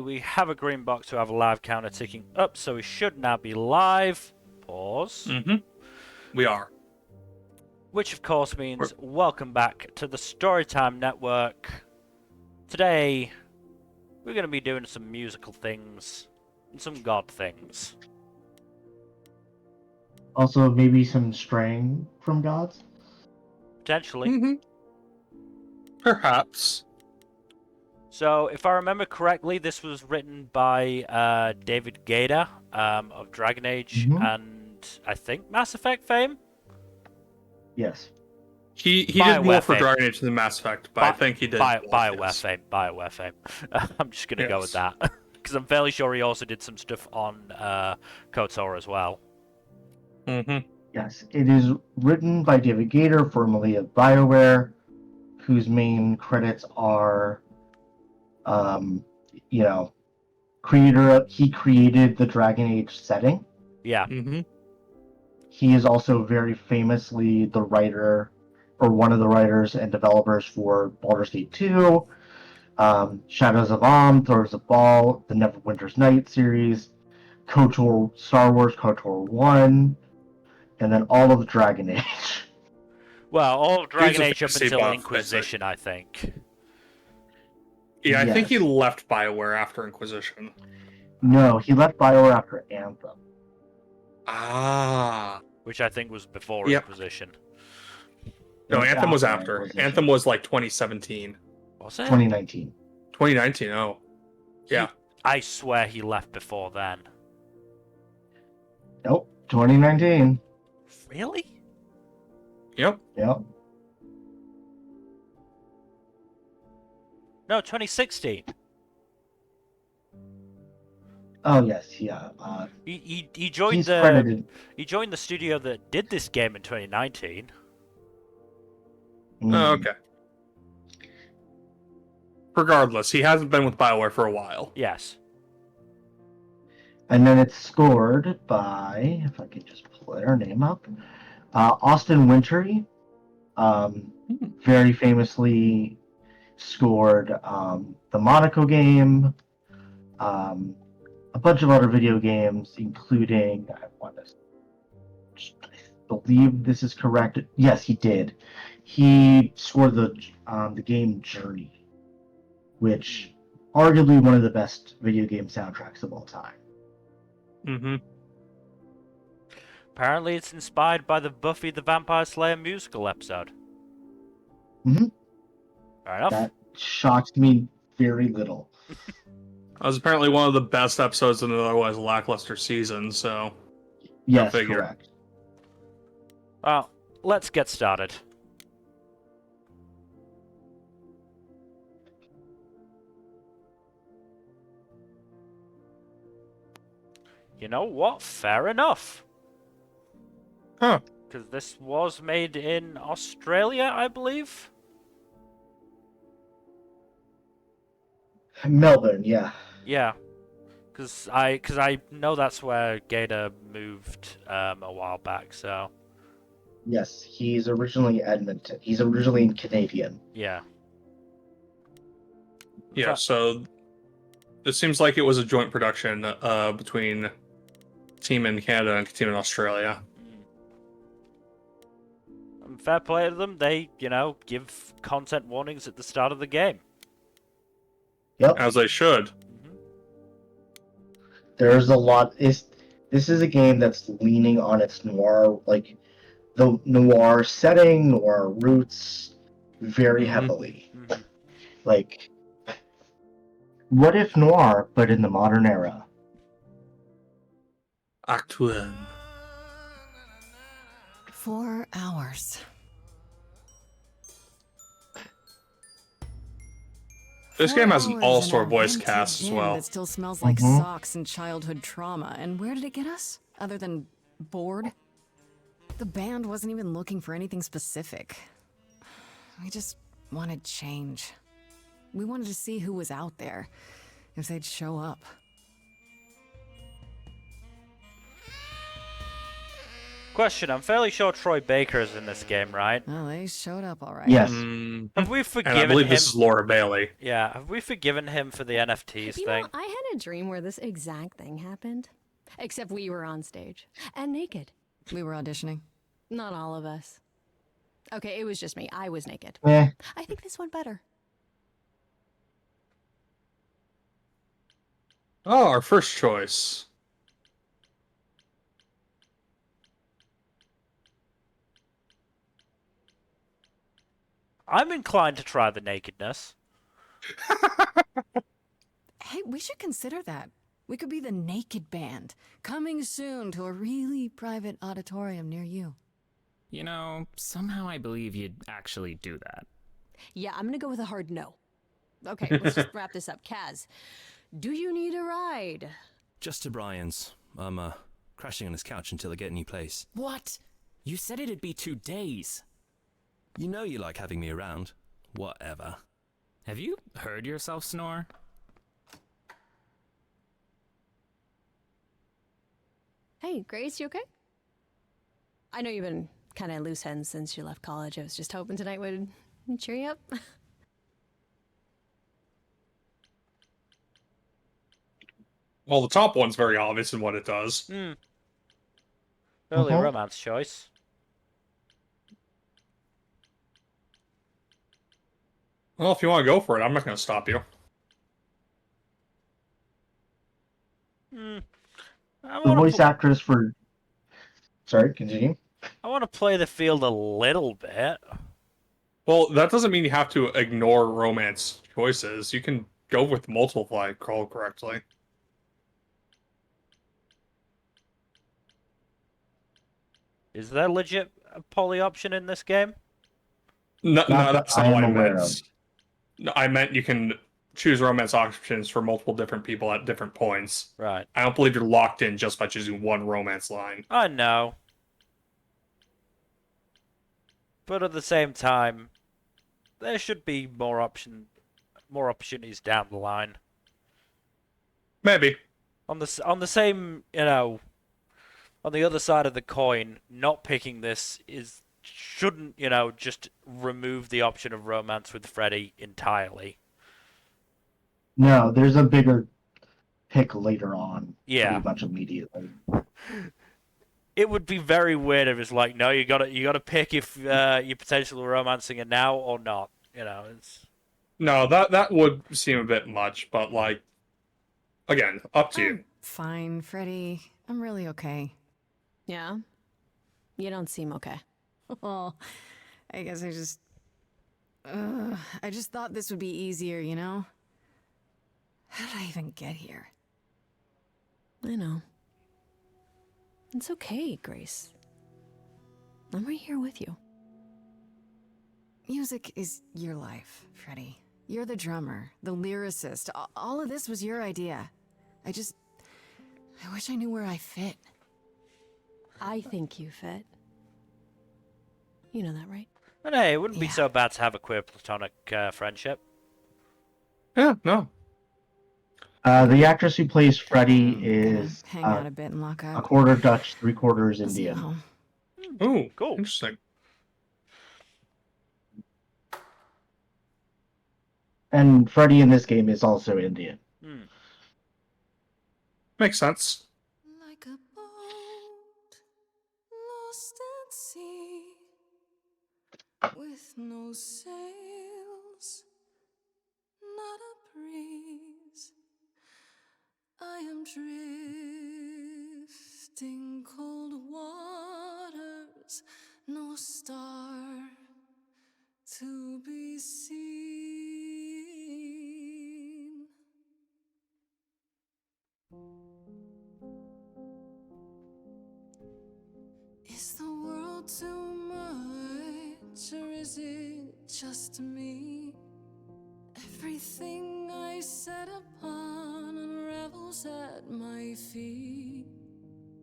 We have a green box to have a live counter ticking up, so we should now be live. Pause. Mm-hmm. We are. Which, of course, means welcome back to the Storytime Network. Today, we're going to be doing some musical things and some god things. Also, maybe some straying from gods? Potentially. Mm-hmm. Perhaps. So, if I remember correctly, this was written by David Gator of Dragon Age and, I think, Mass Effect fame? Yes. He did more for fame. Dragon Age than Mass Effect, but I think he did BioWare fame. BioWare fame. I'm just going to go with that. Because I'm fairly sure he also did some stuff on KOTOR as well. Mm-hmm. Yes, it is written by David Gator, formerly of BioWare, whose main credits are, he created the Dragon Age setting. Yeah. Mm-hmm. He is also very famously the writer, or one of the writers and developers for Baldur's Gate 2, Shadows of Amn, Throws of Ball, the Neverwinter's Night series, KOTOR, Star Wars KOTOR 1, and then all of Dragon Age. Well, all of Dragon Age up until buff, Inquisition, I think. Yeah, I think he Yes. left BioWare after Inquisition. No, he left BioWare after Anthem. Ah. Which I think was before Inquisition. No, Anthem was after after. Inquisition. Anthem was like 2017. Was it? 2019. 2019, oh. Yeah. I swear he left before then. Nope, 2019. Really? Yep. Yep. No, 2016. Oh yes, yeah. He joined He's the credited. he joined the studio that did this game in 2019. Oh, okay. Regardless, he hasn't been with BioWare for a while. Yes. And then it's scored by, if I could just pull their name up, Austin Wintory. Very famously scored the Monaco game, a bunch of other video games, including, I believe this is correct. Yes, he did. He scored the game Journey, which arguably one of the best video game soundtracks of all time. Mm-hmm. Apparently, it's inspired by the Buffy the Vampire Slayer musical episode. Mm-hmm. Fair enough. That shocked me very little. That was apparently one of the best episodes in an otherwise lackluster season, so... Yes, figure. correct. Well, let's get started. You know what? Fair enough. Huh. Because this was made in Australia, I believe? Melbourne, yeah. Yeah. Because I know that's where Gator moved a while back, so... Yes, he's originally Edmonton. He's originally Canadian. Yeah. Yeah, so... It seems like it was a joint production between team in Canada and team in Australia. Fair play to them, they, give content warnings at the start of the game. Yep. As they should. There's a lot. This is a game that's leaning on its noir, like the noir setting, noir roots, very heavily. Mm-hmm. Like, what if noir, but in the modern era? Actuel. 4 hours. This game has an all-star voice cast as well. It still smells like socks and childhood trauma. And where did it get us? Other than bored? The band wasn't even looking for anything specific. We just wanted change. We wanted to see who was out there, if they'd show up. Question, I'm fairly sure Troy Baker is in this game, right? Well, they showed up all right. Yes. Have we And forgiven I believe him? this is Laura Bailey. Yeah, have we forgiven him for the NFTs You thing? know, I had a dream where this exact thing happened. Except we were on stage. And naked. We were auditioning. Not all of us. Okay, it was just me. I was naked. Eh. I think this went better. Oh, our first choice. I'm inclined to try the nakedness. Hey, we should consider that. We could be the Naked Band, coming soon to a really private auditorium near you. You know, somehow I believe you'd actually do that. Yeah, I'm gonna go with a hard no. Okay, let's just wrap this up. Kaz, do you need a ride? Just to Brian's. I'm, crashing on his couch until I get a new place. What? You said it'd be 2 days. You know you like having me around. Whatever. Have you heard yourself snore? Hey, Grace, you okay? I know you've been kind of loose ends since you left college. I was just hoping tonight would cheer you up. Well, the top one's very obvious in what it does. Early Mhm. romance choice. Well, if you want to go for it, I'm not going to stop you. I The wanna voice pl- actress for. Sorry, continue. I want to play the field a little bit. Well, that doesn't mean you have to ignore romance choices. You can go with multiple if I recall correctly. Is there legit a poly option in this game? No, Not no, that that's I not am what I aware meant. No, I meant you can choose romance options for multiple different people at different points. Right. I don't believe you're locked in just by choosing one romance line. I know. But at the same time, there should be more opportunities down the line. Maybe. On the same, on the other side of the coin, not picking this shouldn't, just remove the option of romance with Freddy entirely. No, there's a bigger pick later on. Yeah. Pretty much immediately. It would be very weird if it's like, no, you gotta pick if you're potentially romancing it now or not. It's No, that would seem a bit much, but like, again, up to you. I'm fine, Freddy. I'm really okay. Yeah? You don't seem okay. Well, I guess I just thought this would be easier, you know? How did I even get here? I know. It's okay, Grace. I'm right here with you. Music is your life, Freddy. You're the drummer, the lyricist. All of this was your idea. I wish I knew where I fit. I think you fit. You know that, right? and hey, it wouldn't be Yeah. so bad to have a queer platonic friendship. Yeah, no. The actress who plays Freddy Gonna is hang out a bit and lock a up. quarter Dutch, 3/4 I'll see you Indian. home. Ooh, Cool. Interesting. And Freddy in this game is also Indian. Makes sense. Like a boat lost at sea with no sails, not a breeze. I am drifting cold waters, no star to be seen. Is the world too much, or is it just me? Everything I set upon unravels at my feet.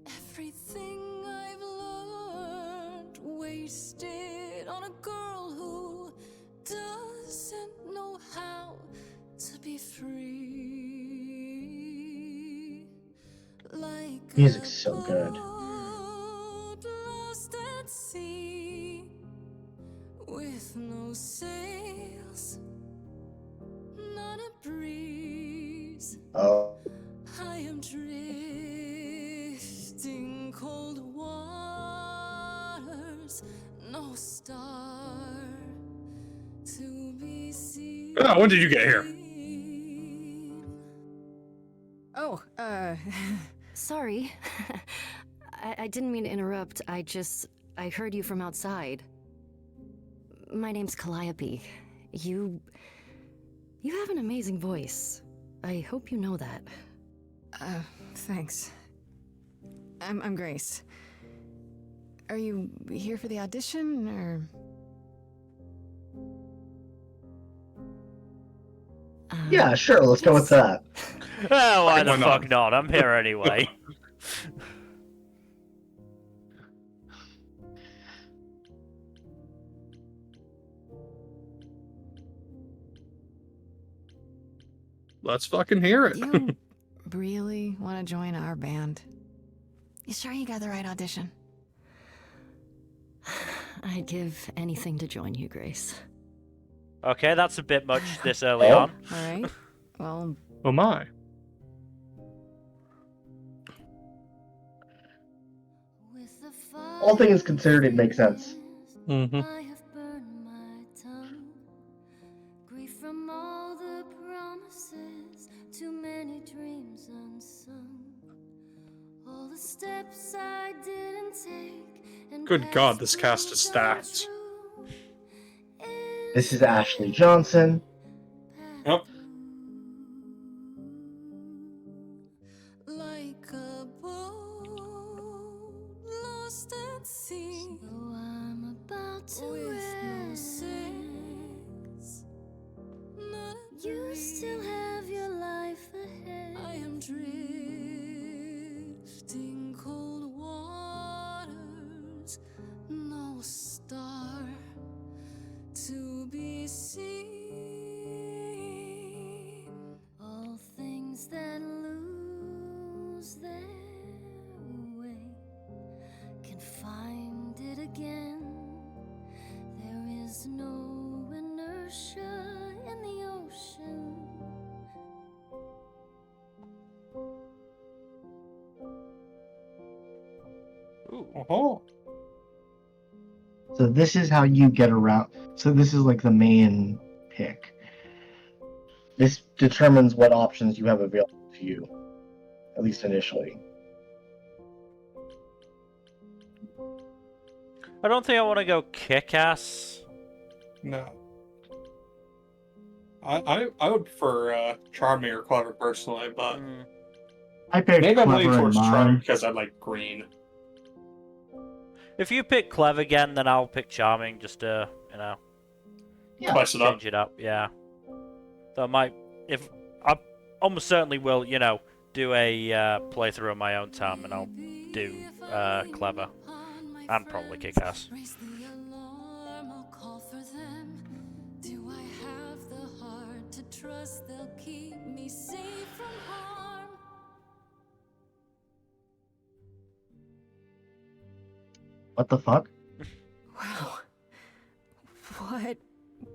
Everything I've learned wasted on a girl who doesn't know how to be free. Like Music's so good. a boat I am drifting cold waters, no star to be seen. Oh, when did you get here? Oh, Sorry. I didn't mean to interrupt. I heard you from outside. My name's Calliope. You have an amazing voice. I hope you know that. Thanks. I'm Grace. Are you here for the audition, or? Yeah, sure. Let's go with that. Oh, why the Why fuck not? not? I'm here anyway. Let's fucking hear it. You really want to join our band? You sure you got the right audition? I'd give anything to join you, Grace. Okay, that's a bit much this early Oh. on. All right. Well, Oh my. All things considered, it makes sense. Mm-hmm. I have burned my tongue, grief from all the promises, too many dreams unsung, all the steps I didn't take, and Good God, this cast is stacked. This is Ashley Johnson. Yep. like a boat lost at sea, So I'm about to with no rest. sails, not a You breeze. still have your life ahead. I am drifting cold waters, no star to be seen. All things that lose their way can find it again. There is no inertia in the ocean. Ooh. Oh. So this is how you get around. So this is like the main pick. This determines what options you have available to you, at least initially. I don't think I want to go kick-ass. No. I would prefer Charming or Clever personally, but Mm. I picked maybe I'm leaning clever in towards Charming mine. because I like green. If you pick clever again, then I'll pick charming, just to, Yeah. Spice it up. change it up. Yeah. So I might, if I almost certainly will, do a playthrough on my own time, and I'll do clever and probably kick ass. Raise the alarm, I'll call for them. Do I have the heart to trust they'll keep me safe from harm? What the fuck? Wow. What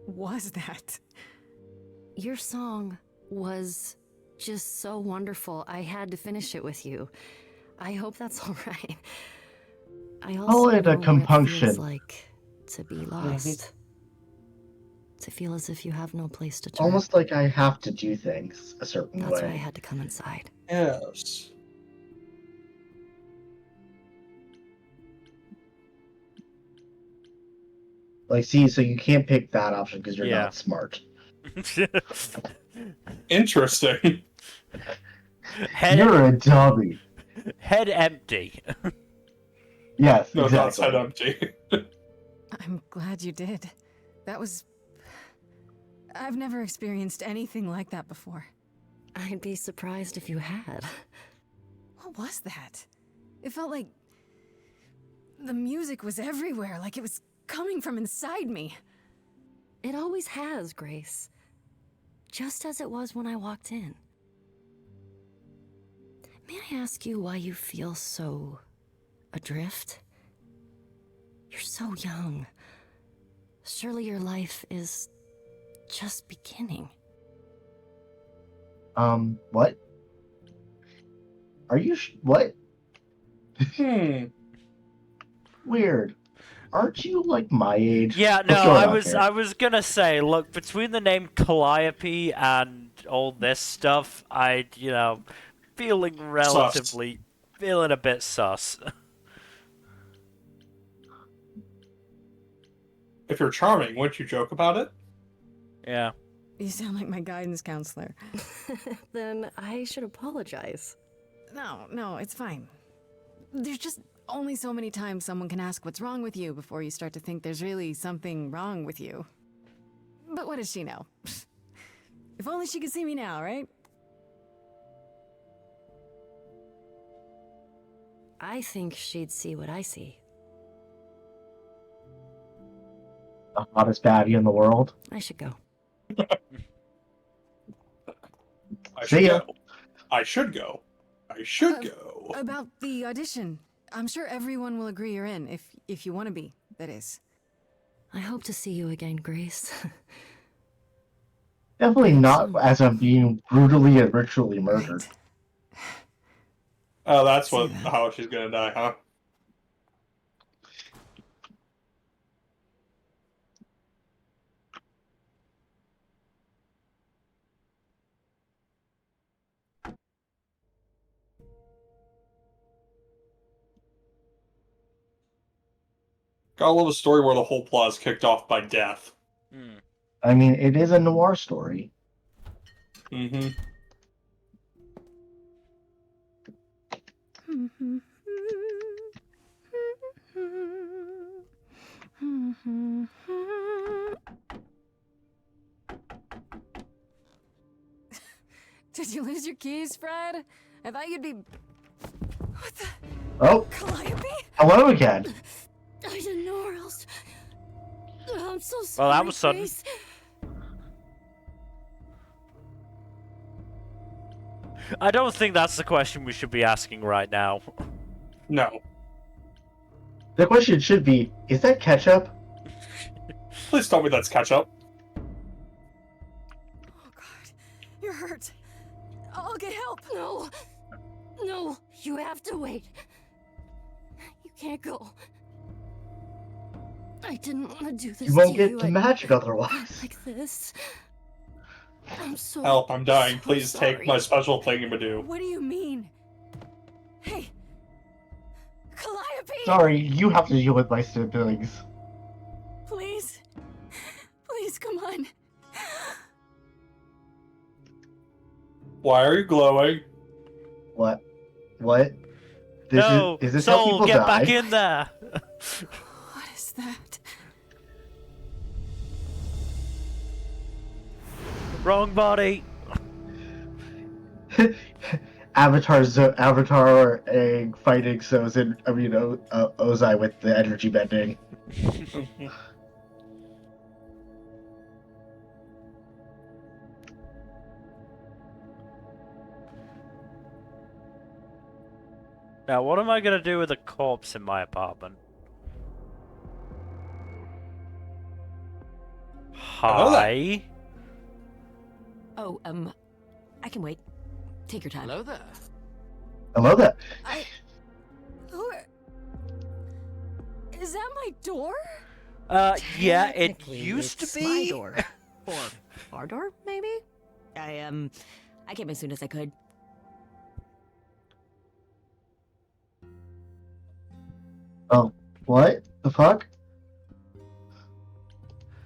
was that? Your song was just so wonderful. I had to finish it with you. I hope that's all right. I also Call it a know what it compunction. feels like to be lost. To feel as if you have no place to turn. Almost like I have to do things a certain That's why I way. had to come inside. Yes. Like, see, so you can't pick that option because you're Yeah. not smart. Interesting. head, You're a dummy. head empty. Yes, No thoughts exactly. head empty. I'm glad you did. That was. I've never experienced anything like that before. I'd be surprised if you had. What was that? It felt like. The music was everywhere, like it was coming from inside me. It always has, Grace. Just as it was when I walked in. May I ask you why you feel so adrift? You're so young. Surely your life is just beginning. What? Are you what? Hmm. Weird. Aren't you like my age? Yeah, What's no, going I on was here? I was gonna say, look, between the name Calliope and all this stuff, feeling relatively, feeling a bit sus. If you're charming, wouldn't you joke about it? Yeah. You sound like my guidance counselor. Then I should apologize. No, it's fine. There's just only so many times someone can ask what's wrong with you before you start to think there's really something wrong with you. But what does she know? If only she could see me now, right? I think she'd see what I see. The hottest baddie in the world. I should go. I See should ya. go. I should go. I should go. About the audition. I'm sure everyone will agree you're in, if you want to be, that is. I hope to see you again, Grace. Definitely not as I'm being brutally and ritually murdered. Right. Oh, that's See what that. how she's gonna die, huh? Gotta love a story where the whole plot is kicked off by death. Hmm. I mean, it is a noir story. Mm-hmm. Did you lose your keys, Fred? I thought you'd be... What the... Oh, Calliope? hello again. I didn't know or else. I'm so Well, sorry. that was sudden. Grace. I don't think that's the question we should be asking right now. No. The question should be, is that ketchup? Please tell me that's ketchup. Oh, God. You're hurt. I'll get help. No. No. You have to wait. You can't go. I didn't want to do this You won't to you. get to magic otherwise. Like this. I'm so. Help, I'm dying. so Please sorry. take my special thingamadoo. What do you mean? Hey. Calliope! Sorry, you have to deal with my siblings. Please. Please, come on. Why are you glowing? What? What? No, Is this how Soul, people get die? back in there. What is that? Wrong body. Avatar fighting Sozin, Ozai with the energy bending. Now, what am I gonna do with a corpse in my apartment? Hello there. Hi. Oh, I can wait. Take your time. Hello there. Hello there. Who are... Is that my door? Yeah, it Technically, used to it's be. my door. Or our door, maybe? I came as soon as I could. Oh, what? The fuck?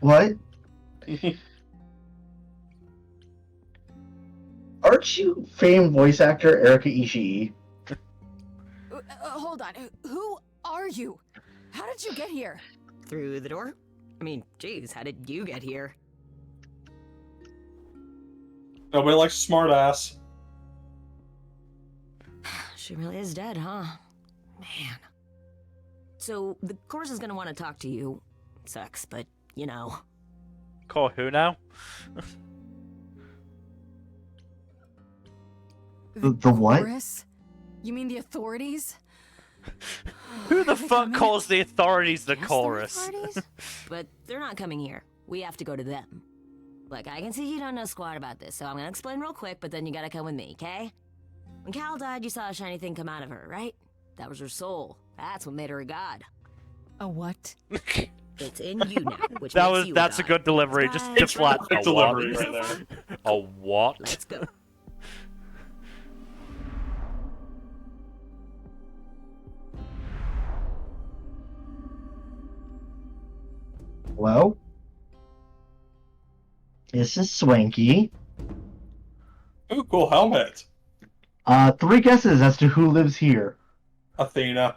What? Aren't you famed voice actor Erika Ishii? Hold on. Who are you? How did you get here? Through the door? I mean, geez, how did you get here? Nobody likes a smartass. She really is dead, huh? Man. So, the course is gonna want to talk to you. Sucks, but, you know. Call who now? The what? Chorus? You mean the authorities? Who the Are they fuck coming? calls the authorities the Guess the chorus? authorities? But they're not coming here. We have to go to them. Look, I can see you don't know squat about this, so I'm gonna explain real quick, but then you gotta come with me, okay? When Cal died, you saw a shiny thing come out of her, right? That was her soul. That's what made her a god. A what? It's in you now, which makes you that's a god. good delivery. Just It's flat. Good A delivery what? right there. A what? Let's go. Hello? This is Swanky. Ooh, cool helmet. 3 guesses as to who lives here. Athena.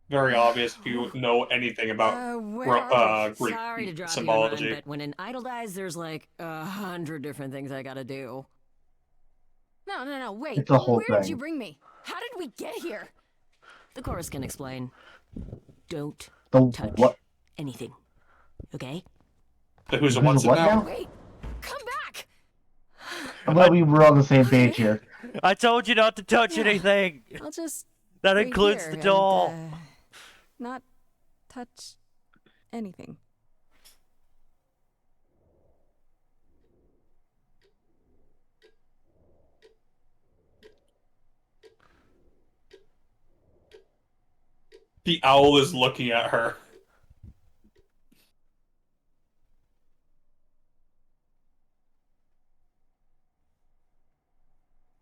Very obvious if you know anything about Greek Sorry to drop symbology. you a run, but when an idol dies, there's like 100 different things I gotta do. No, wait. It's a whole Where did thing. you bring me? How did we get here? The chorus can explain. Don't The touch what? anything. Okay? The who's a Who's what's a what it now? now? Wait, come back! I'm glad we were on the same page here. I told you not to touch Yeah. anything. I'll just That wait includes here the doll. and, not touch anything. The owl is looking at her.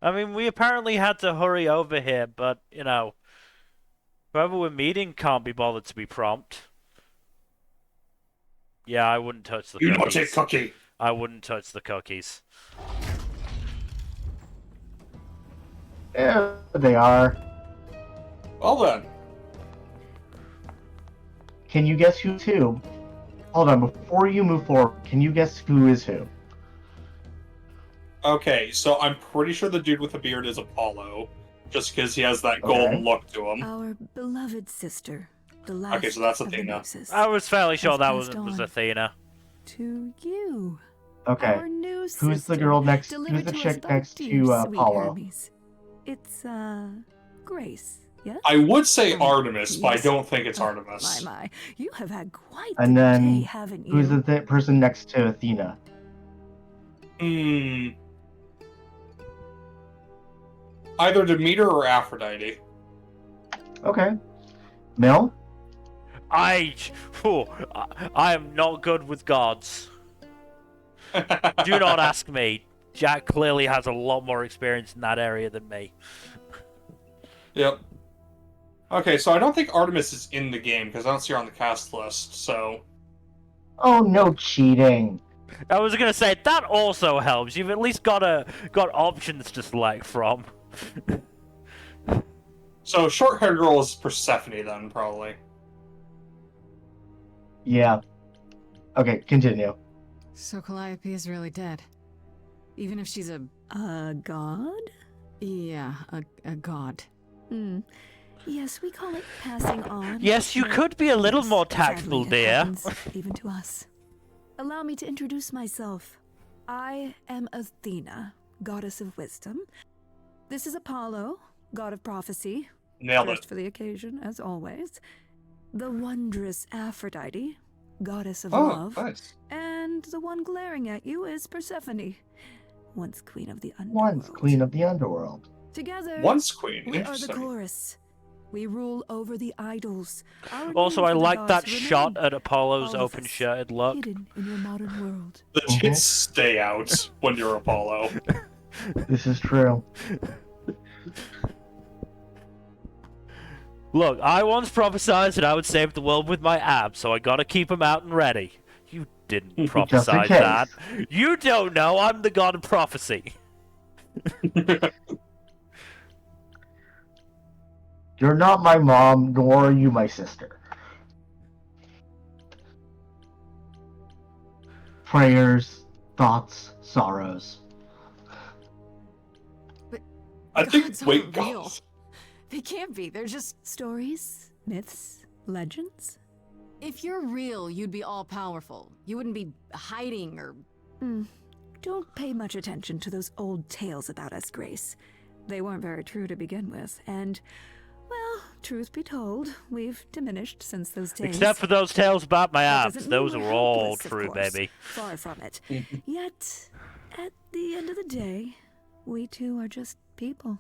I mean, we apparently had to hurry over here, but, you know, whoever we're meeting can't be bothered to be prompt. Yeah, I wouldn't touch the You cookies. don't take cookie. I wouldn't touch the cookies. There they are. Well then. Can you guess who's who? Hold on, before you move forward, can you guess who is who? Okay, so I'm pretty sure the dude with the beard is Apollo, just because he has that golden Okay. look to him. Our beloved sister, the last Okay, so that's of the Athena. Muses, I was fairly sure has that was passed on. Athena. to you. Okay. Our new Who's the sister, girl next? delivered Who's the to us chick by next dear, to sweet Apollo? Hermes. It's Grace. Yes. I would say Oh, Artemis, but I yes. don't think it's Oh, Artemis. My, you have had quite And the then, day, haven't you? who's the person next to Athena? Either Demeter or Aphrodite. Okay. Mel? I am not good with gods. Do not ask me. Jack clearly has a lot more experience in that area than me. Yep. Okay, so I don't think Artemis is in the game because I don't see her on the cast list. So Oh, no cheating. I was gonna say that also helps. You've at least got options to select from. so short-haired girl is Persephone then, probably. Yeah. Okay, continue. So Calliope is really dead. Even if she's a god? yeah, a god. Yes, we call it passing on. Yes, you could be a little more tactful, Sadly, it dear. happens, even to us. Allow me to introduce myself. I am Athena, goddess of wisdom. This is Apollo, god of prophecy. Nailed Dressed it. for the occasion, as always. The wondrous Aphrodite, goddess of Oh, love. nice. And the one glaring at you is Persephone, once queen of the underworld. Once queen of the underworld. Together, Once queen. we are the Interesting. chorus. We rule over the idols. Our Also, name I for the like that gods shot remain, at Apollo's all of us, open-shirted look. hidden in your modern world. The tits stay out when you're Apollo. This is true. Look, I once prophesied that I would save the world with my abs, so I gotta keep them out and ready. You didn't Just in prophesy case. that. You don't know, I'm the god of prophecy. You're not my mom, nor are you my sister. Prayers, thoughts, sorrows. I think. Gods Wait, aren't real. God. They can't be. They're just. Stories, myths, legends. If you're real, you'd be all powerful. You wouldn't be hiding or. Don't pay much attention to those old tales about us, Grace. They weren't very true to begin with, and, well, truth be told, we've diminished since those days. Except for those tales about my That abs. doesn't mean Those we're are all helpless, of true, course. baby. Far from it. Yet, At the end of the day, we two are just people,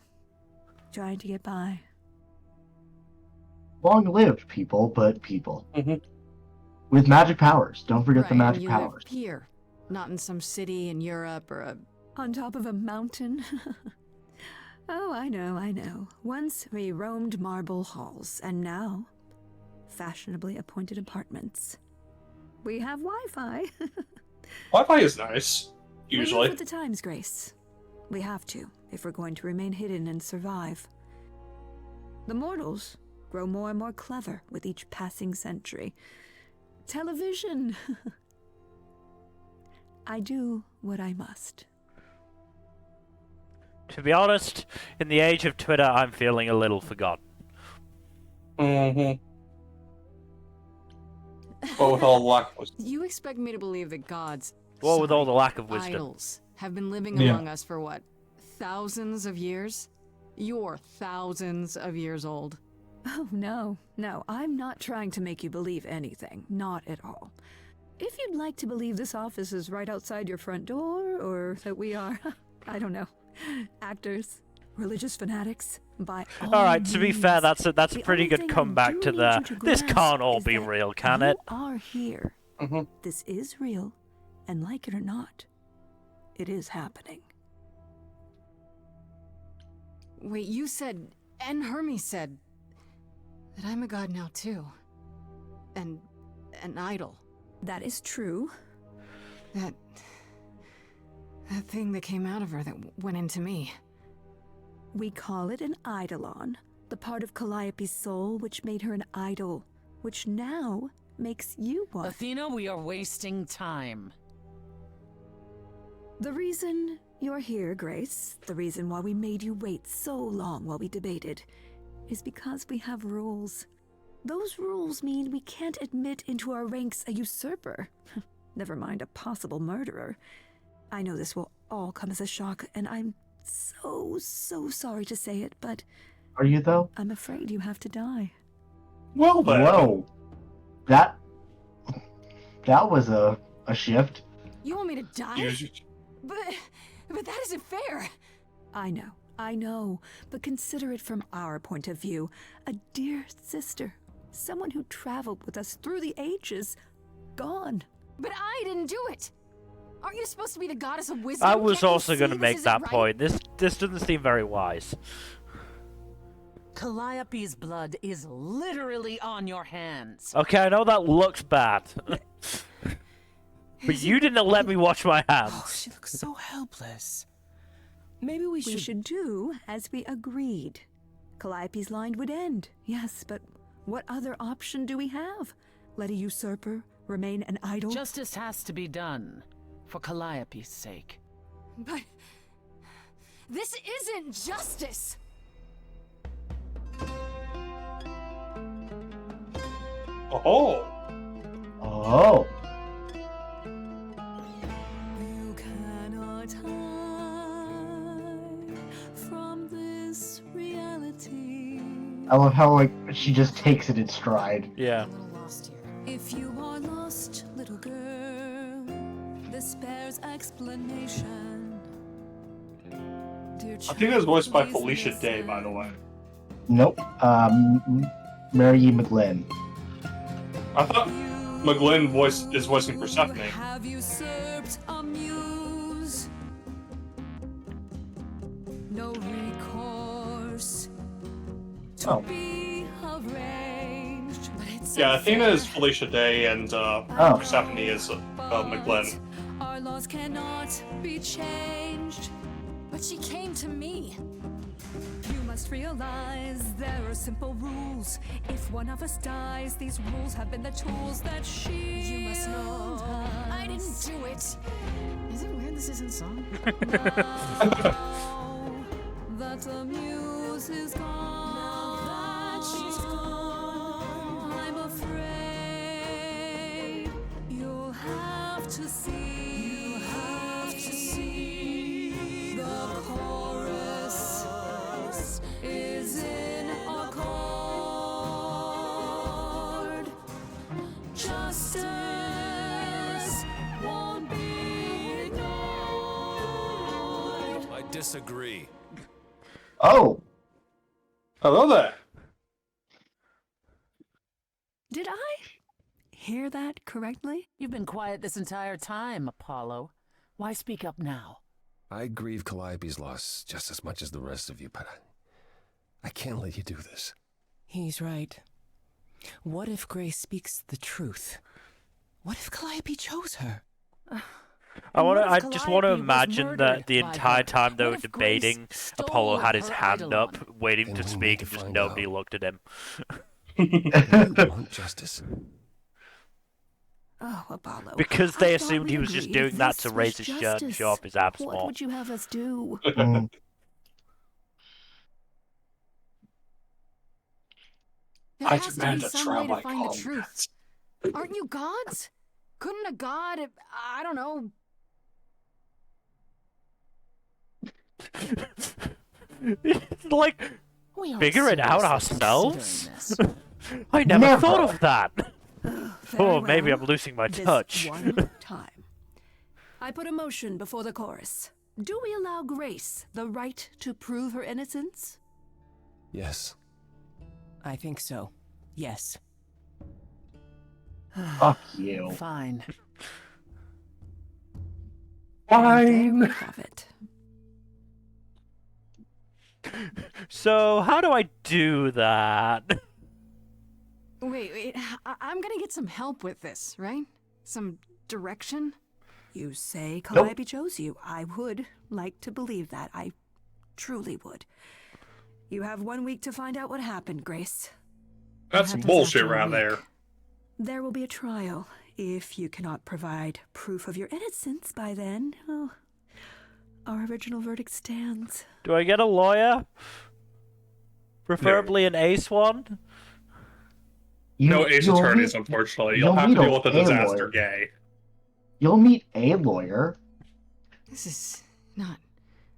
trying to get by. Long-lived people, but people. Mm-hmm. With magic powers. Don't forget the Right, magic and you powers. live here, not in some city in Europe or a... On top of a mountain? Oh, I know. Once we roamed marble halls, and now fashionably appointed apartments. We have Wi-Fi. Wi-Fi is nice, We move usually. with the times, Grace. We have to, if we're going to remain hidden and survive. The mortals grow more and more clever with each passing century. Television! I do what I must. To be honest, in the age of Twitter, I'm feeling a little forgotten. Mm-hmm. But with all the lack of... You expect me to believe that gods, Well, with all sorry, the lack of wisdom. idols, have been living Yeah. among us for what, thousands of years? You're thousands of years old. Oh, no, I'm not trying to make you believe anything. Not at all. If you'd like to believe this office is right outside your front door, or that we are, I don't know, actors, religious fanatics, by All right, to be fair, that's a The pretty only good thing I comeback do to need the. you to This grasp can't all is be that real, can you it? are here. Mm-hmm. This is real, and like it or not, it is happening. Wait, you said, and Hermes said, that I'm a god now too. And an idol. That is true. That thing that came out of her that went into me. We call it an eidolon, the part of Calliope's soul which made her an idol, which now makes you one. Athena, we are wasting time. The reason you're here, Grace, the reason why we made you wait so long while we debated, is because we have rules. Those rules mean we can't admit into our ranks a usurper. Never mind a possible murderer. I know this will all come as a shock, and I'm so sorry to say it, but... Are you, though? I'm afraid you have to die. Well, then. Whoa. That was a shift. You want me to die? But that isn't fair. I know, but consider it from our point of view. A dear sister, someone who traveled with us through the ages, gone. But I didn't do it. Aren't you supposed to be the goddess of wisdom? I was Can't you also see going to this make isn't that right? point. This doesn't seem very wise. Calliope's blood is literally on your hands. Okay, I know that looks bad. But you didn't let me wash my hands. Oh, she looks so helpless. Maybe we We should do as we agreed. Calliope's line would end, yes, but what other option do we have? Let a usurper remain an idol? Justice has to be done, for Calliope's sake. But this isn't justice. Oh. Oh. You cannot hide from this reality. I love how, like, she just takes it in stride. Yeah. If you are lost, little girl, this bears explanation. Dear I think it was voiced by child, Felicia please Day, by the way. Nope. Mary McGlynn. I thought McGlynn is voicing Persephone. have usurped a muse. No recourse to Oh. be arranged. But it's Yeah, Athena is Felicia Day, and Persephone is McGlynn. Our laws cannot be changed. But she came to me. You must realize there are simple rules. If one of us dies, these rules have been the tools that shield You must know I didn't us. do it. Is it weird this isn't song? Now that the muse is gone, I'm afraid you'll have to see. The chorus is in accord. Justice won't be ignored. disagree. Oh, Hello there. Did I hear that correctly? You've been quiet this entire time, Apollo. Why speak up now? I grieve Calliope's loss just as much as the rest of you, but I can't let you do this. He's right. What if Grace speaks the truth? What if Calliope chose her? I just want to imagine that the entire time they were debating, Apollo had his hand up, waiting to speak, and just nobody looked at him. You want justice? Oh, Apollo. Because they I thought assumed we he was just agreed doing that this to was raise his shirt and show off his abs What more. would you have us do? There I has to be demand a some trial way to by find the combat. truth. Aren't you gods? Couldn't a god, I don't know, Like, We aren't figure it out seriously ourselves? considering this. I never Never. thought of that! Very Oh, maybe well. I'm losing my This touch. one time. I put a motion before the chorus. Do we allow Grace the right to prove her innocence? Yes. I think so. Yes. fuck you. Fine. There Fine. we have it. So, how do I do that? wait, I'm gonna get some help with this, right? Some direction? You say Calliope chose you. I would like to believe that. I truly would. You have 1 week to find out what happened, Grace. That's some happens bullshit after a around there. week? There will be a trial. If you cannot provide proof of your innocence by then, oh, our original verdict stands. Do I get a lawyer? Preferably an ace one? No ace you'll attorneys, meet- unfortunately. you'll You'll have to meet deal with the a disaster lawyer. gay. You'll meet a lawyer. This is not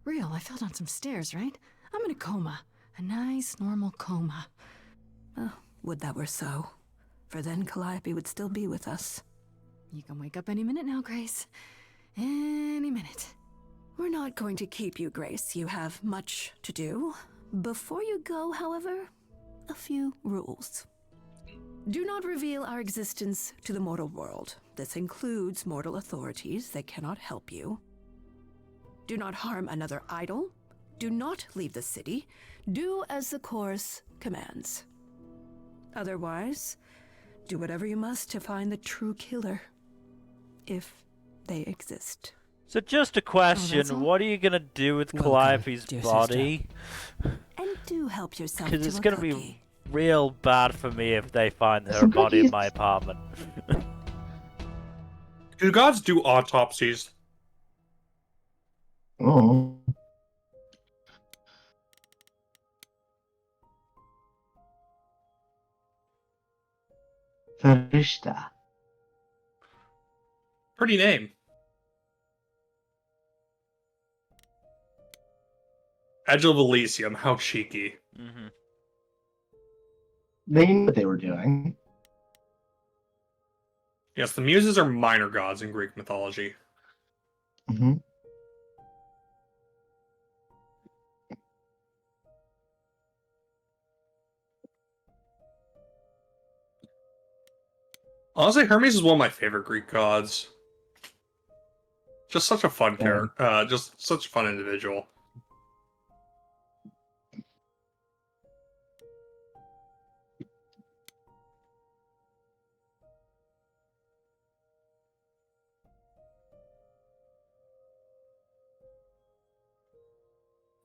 real. I fell down some stairs, right? I'm in a coma. A nice, normal coma. Oh, would that were so. For then Calliope would still be with us. You can wake up any minute now, Grace. Any minute. We're not going to keep you, Grace. You have much to do. Before you go, however, a few rules. Do not reveal our existence to the mortal world. This includes mortal authorities. They cannot help you. Do not harm another idol. Do not leave the city. Do as the chorus commands. Otherwise, do whatever you must to find the true killer. If they exist. So just a question, all? what are you gonna do with Welcome, Calliope's dear body? And do help yourself Because to it's a gonna cookie. be real bad for me if they find her Some body in cookies. my apartment. Do gods do autopsies? Oh. Farishta. Pretty name. Edge of Elysium, how cheeky. Hmm. They knew what they were doing. Yes, the Muses are minor gods in Greek mythology. Hmm. Honestly, Hermes is one of my favorite Greek gods. Just such a fun character. Just such a fun individual.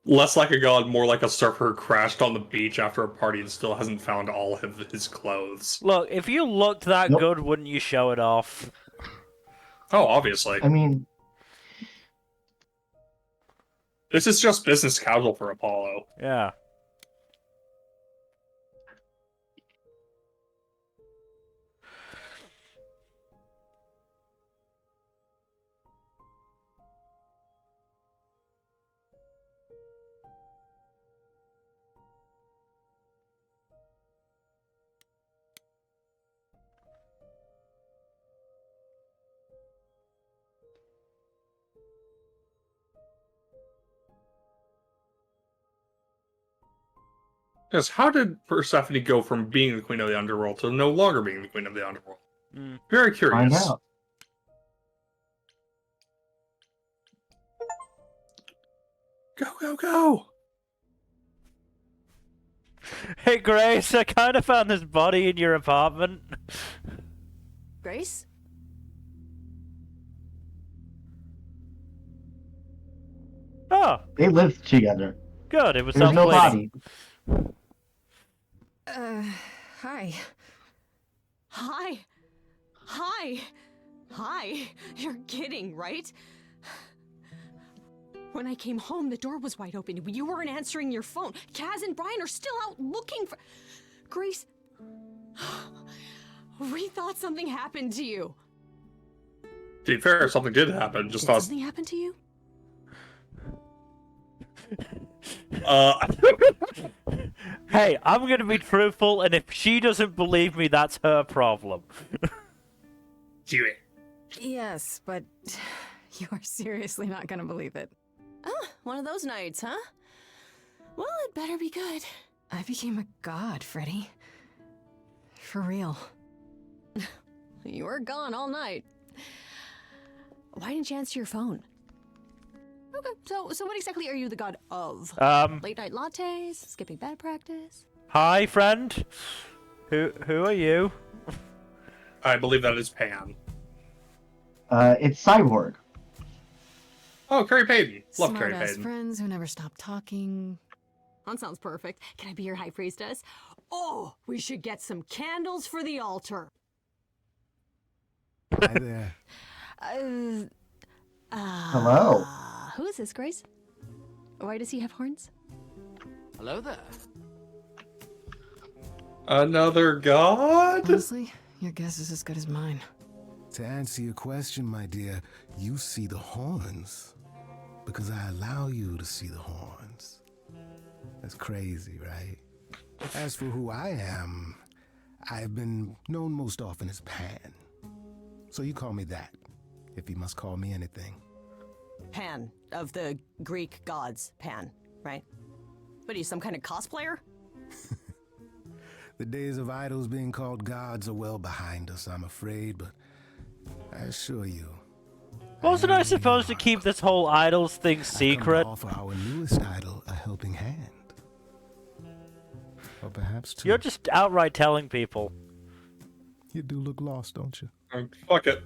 Less like a god, more like a surfer who crashed on the beach after a party and still hasn't found all of his clothes. Look, if you looked that Nope. good, wouldn't you show it off? Oh, obviously. I mean, This is just business casual for Apollo. Yeah. Yes, how did Persephone go from being the queen of the underworld to no longer being the queen of the underworld? Very curious. Find out. Go, go, go! Hey, Grace, I kind of found this body in your apartment. Grace? Oh, They lived together. good. It was There's no self-cleaning. body. Hi. Hi. Hi. Hi. You're kidding, right? When I came home, the door was wide open. You weren't answering your phone. Kaz and Brian are still out looking for... Grace... We thought something happened to you. To be fair, something did happen. Just Did thought. something happen to you? Hey, I'm gonna be truthful, and if she doesn't believe me, that's her problem. Do it. Yes, but you are seriously not gonna believe it. Ah, one of those nights, huh? Well, it better be good. I became a god, Freddy. For real. You were gone all night. Why didn't you answer your phone? Okay, so what exactly are you the god of? Late night lattes, skipping bad practice. Hi, friend. Who are you? I believe that is Pan. It's Cyborg. Oh, Carrie Payton. Love Carrie Smart-ass Payton. friends who never stop talking. That sounds perfect. Can I be your high priestess? Oh, we should get some candles for the altar. Hi there. Hello. Who is this, Grace? Why does he have horns? Hello there. Another god? Honestly, your guess is as good as mine. To answer your question, my dear, you see the horns because I allow you to see the horns. That's crazy, right? As for who I am, I've been known most often as Pan. So you call me that, if you must call me anything. Pan, of the Greek gods, Pan, right? What are you, some kind of cosplayer? The days of idols being called gods are well behind us, I'm afraid, but I assure you. Wasn't I supposed to keep this whole idols thing secret? I come to offer our newest idol a helping hand. Or perhaps two. You're just outright telling people. You do look lost, don't you? Fuck it.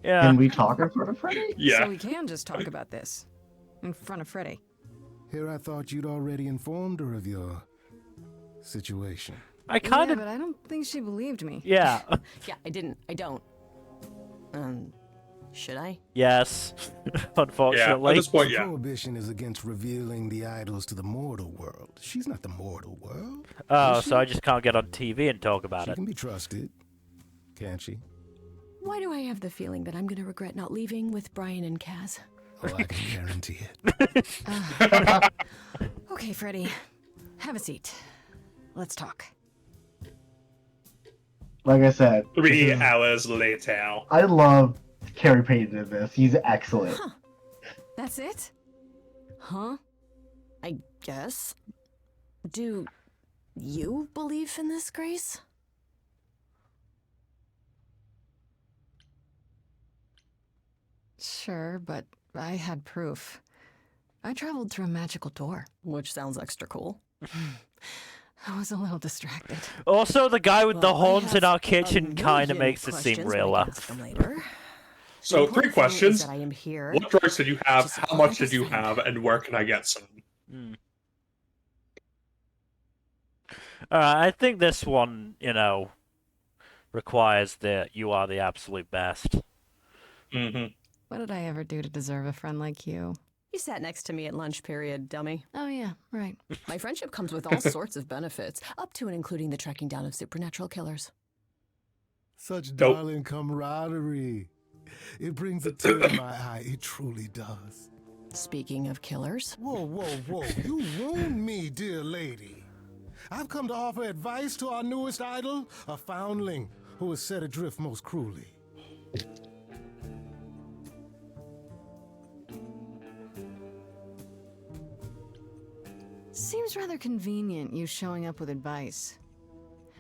Yeah. Can we talk in front of Freddy? Yeah. So we can just talk about this. In front of Freddy. Here I thought you'd already informed her of your situation. I kind Yeah, of. but I don't think she believed me. Yeah. Yeah, I didn't. I don't. Should I? Yes. Unfortunately. Yeah, at this point, yeah. Prohibition is against revealing the idols to the mortal world. She's not the mortal world. Oh, is she? so I just can't get on TV and talk about She it. can be trusted, can't she? Why do I have the feeling that I'm gonna regret not leaving with Brian and Kaz? Oh, I can guarantee it. Okay, Freddy. Have a seat. Let's talk. Like I said, 3 hours later. I love Carrie Payton in this. He's excellent. Huh. That's it? Huh? I guess. Do you believe in this, Grace? Sure, but I had proof. I traveled through a magical door. Which sounds extra cool. I was a little distracted. Also, the guy with the Well, I horns in have our kitchen a kind of million makes it seem questions, but I realer. can ask them later. So, The 3 important thing is questions. that I am here. What drugs did you have? Just How let much did us you think. have? And where can I get some? I think this one, requires that you are the absolute best. Mm-hmm. What did I ever do to deserve a friend like you? You sat next to me at lunch period, dummy. Oh, yeah, right. My friendship comes with all sorts of benefits, up to and including the tracking down of supernatural killers. Such Dope. darling camaraderie. It brings a tear to my eye. It truly does. Speaking of killers. Whoa, whoa, whoa. You wound me, dear lady. I've come to offer advice to our newest idol, a foundling who was set adrift most cruelly. Seems rather convenient, you showing up with advice.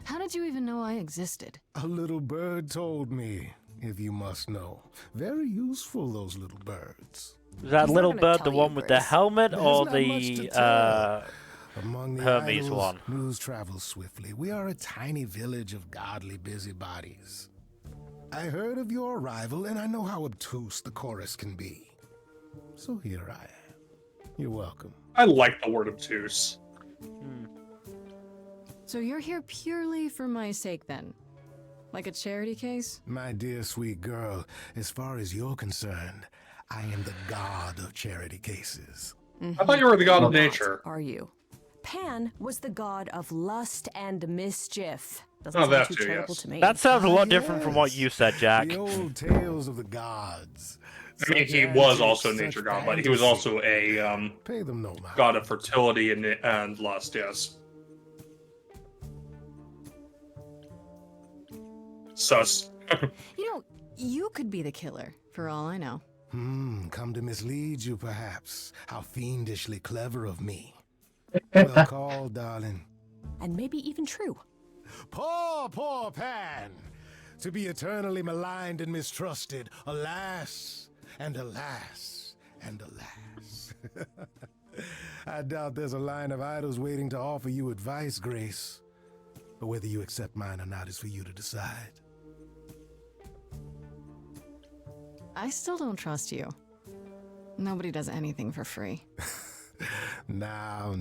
How did you even know I existed? A little bird told me, if you must know. Very useful, those little birds. Is that little bird the one with the helmet or the Among the Hermes idols, one? News travels swiftly. We are a tiny village of godly busybodies. I heard of your arrival, and I know how obtuse the chorus can be. So here I am. You're welcome. I like the word obtuse. So you're here purely for my sake then? Like a charity case? My dear sweet girl, as far as you're concerned, I am the god of charity cases. I thought you were the god of nature. Are you? Pan was the god of lust and mischief. Oh, Doesn't sound that too too, charitable yes. to me. That sounds a lot different from what you said, Jack. The old tales of the gods. I mean, he was also a nature god, but he was also a Pay them no mind. god of fertility and lust, yes. Sus. You know, you could be the killer, for all I know. Come to mislead you, perhaps. How fiendishly clever of me. Well called, darling. And maybe even true. Poor Pan! To be eternally maligned and mistrusted. Alas, and alas, and alas. I doubt there's a line of idols waiting to offer you advice, Grace. But whether you accept mine or not is for you to decide. I still don't trust you. Nobody does anything for free. Now.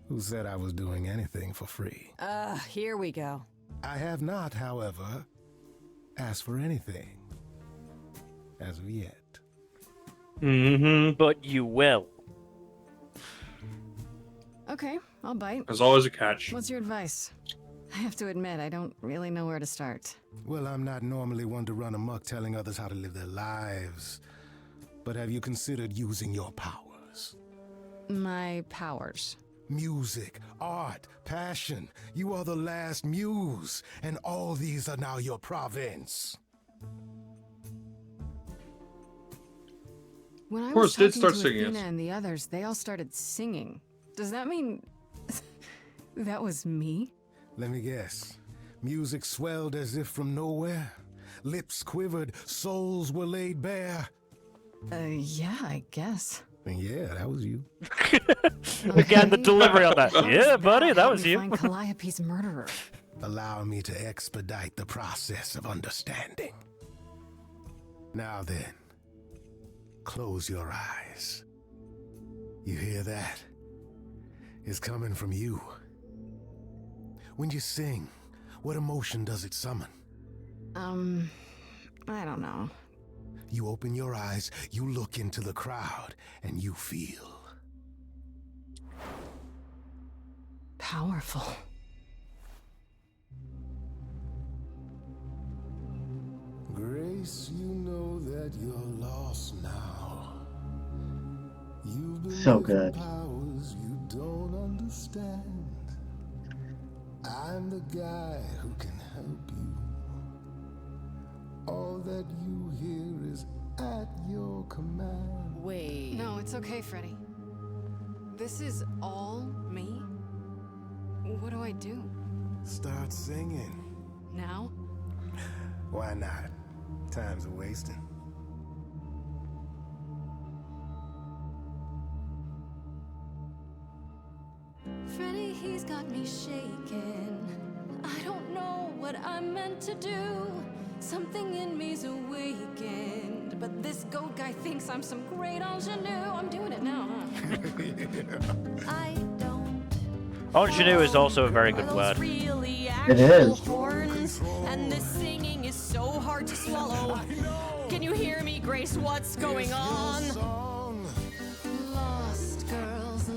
Who said I was doing anything for free? Here we go. I have not, however, asked for anything. As of yet. But you will. Okay, I'll bite. There's always a catch. What's your advice? I have to admit, I don't really know where to start. Well, I'm not normally one to run amok telling others how to live their lives. But have you considered using your powers? My powers? Music, art, passion. You are the last muse, and all these are now your province. When I Of course, was did talking start to singing Athena it. and the others, they all started singing. Does that mean that was me? Let me guess. Music swelled as if from nowhere. Lips quivered, souls were laid bare. Yeah, I guess. And yeah, that was you. Again, the delivery on that. Yeah, buddy, that was you. Find Calliope's murderer. Allow me to expedite the process of understanding. Now then, close your eyes. You hear that? It's coming from you. When you sing, what emotion does it summon? I don't know. You open your eyes, you look into the crowd, and you feel powerful. Grace, you know that you're lost now. You've been So given good. powers you don't understand. I'm the guy who can help you. All that you hear is at your command. Wait. No, it's okay, Freddy. This is all me? What do I do? Start singing. Now? Why not? Time's a wasting. Freddy, he's got me shaking. I don't know what I'm meant to do. Something in me's awakened. But this goat guy thinks I'm some great ingenue. I'm doing it now, huh? I don't. Ingenue is also a very good word. Really It is. horns, and this singing is so hard to swallow. Can you hear me, Grace? What's going on?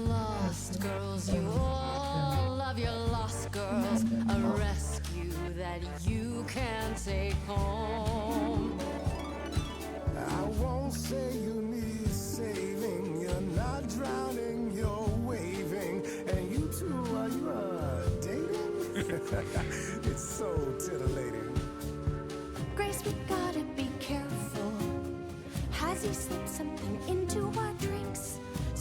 Lost girls, you all love your lost girls. A rescue that you can take home. I won't say you need saving. You're not drowning, you're waving. And you two, are you dating? It's so titillating. Grace, we gotta be careful. Has he slipped something into our drinks?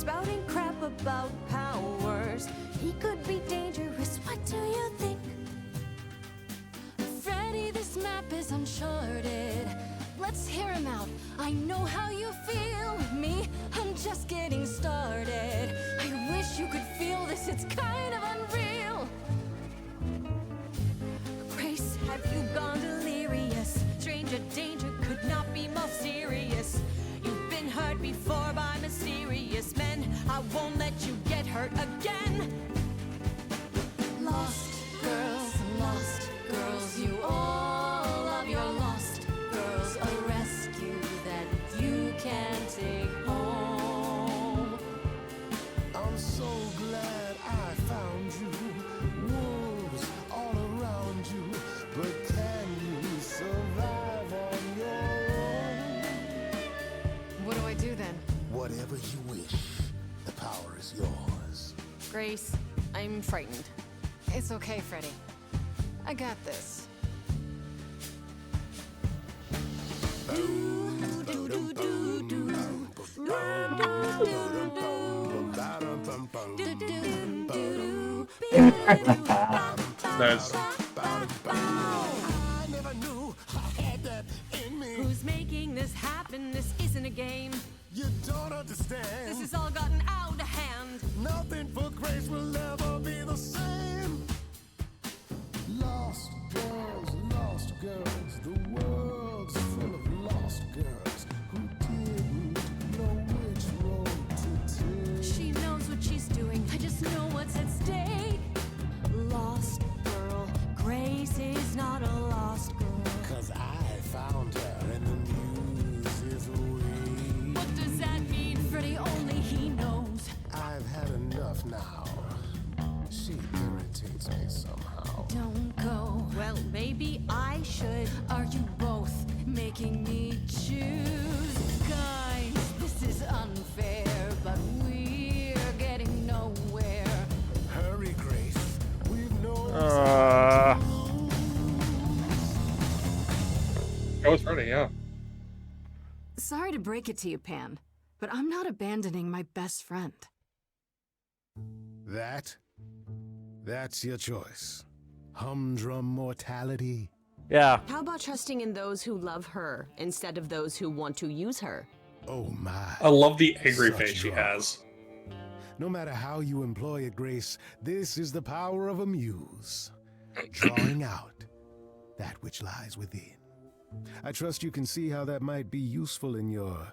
spouting crap about powers. He could be dangerous, what do you think? Freddy, this map is uncharted. Let's hear him out. I know how you feel with me. I'm just getting started. I wish you could feel this, it's kind of unreal. Grace, have you gone delirious? Stranger danger could not be more serious. You've been hurt before by mysterious men. I won't let you get hurt again. Lost girls, you all love your lost girls. A rescue that you can take home. I'm so glad I found you. Wolves all around you, but can you survive on your own? What do I do then? Whatever you wish, the power is yours. Grace, I'm frightened. It's okay, Freddy. I got this. Nice. I never knew I had that in me. Who's making this happen? This isn't a game. You don't understand. This has all gotten out of hand. Nothing for Grace will ever be the same. Lost girls, the world's full of lost girls who didn't know which road to take. She knows what she's doing. I just know what's at stake. Lost girl, Grace is not a lost girl. 'Cause I found her and the news is away. What does that mean, Freddy? Only he knows. I've had enough now. She irritates me somehow. Don't go. Well, maybe I should. Are you both making me choose? Guys, this is unfair, but we're getting nowhere. Hurry, Grace. We've no Go with Freddy, yeah. Sorry to break it to you, Pan, but I'm not abandoning my best friend. That's your choice. Humdrum mortality. Yeah. How about trusting in those who love her instead of those who want to use her? Oh my. I love the angry Such face she drama. has. No matter how you employ it, Grace, this is the power of a muse. Drawing out that which lies within. I trust you can see how that might be useful in your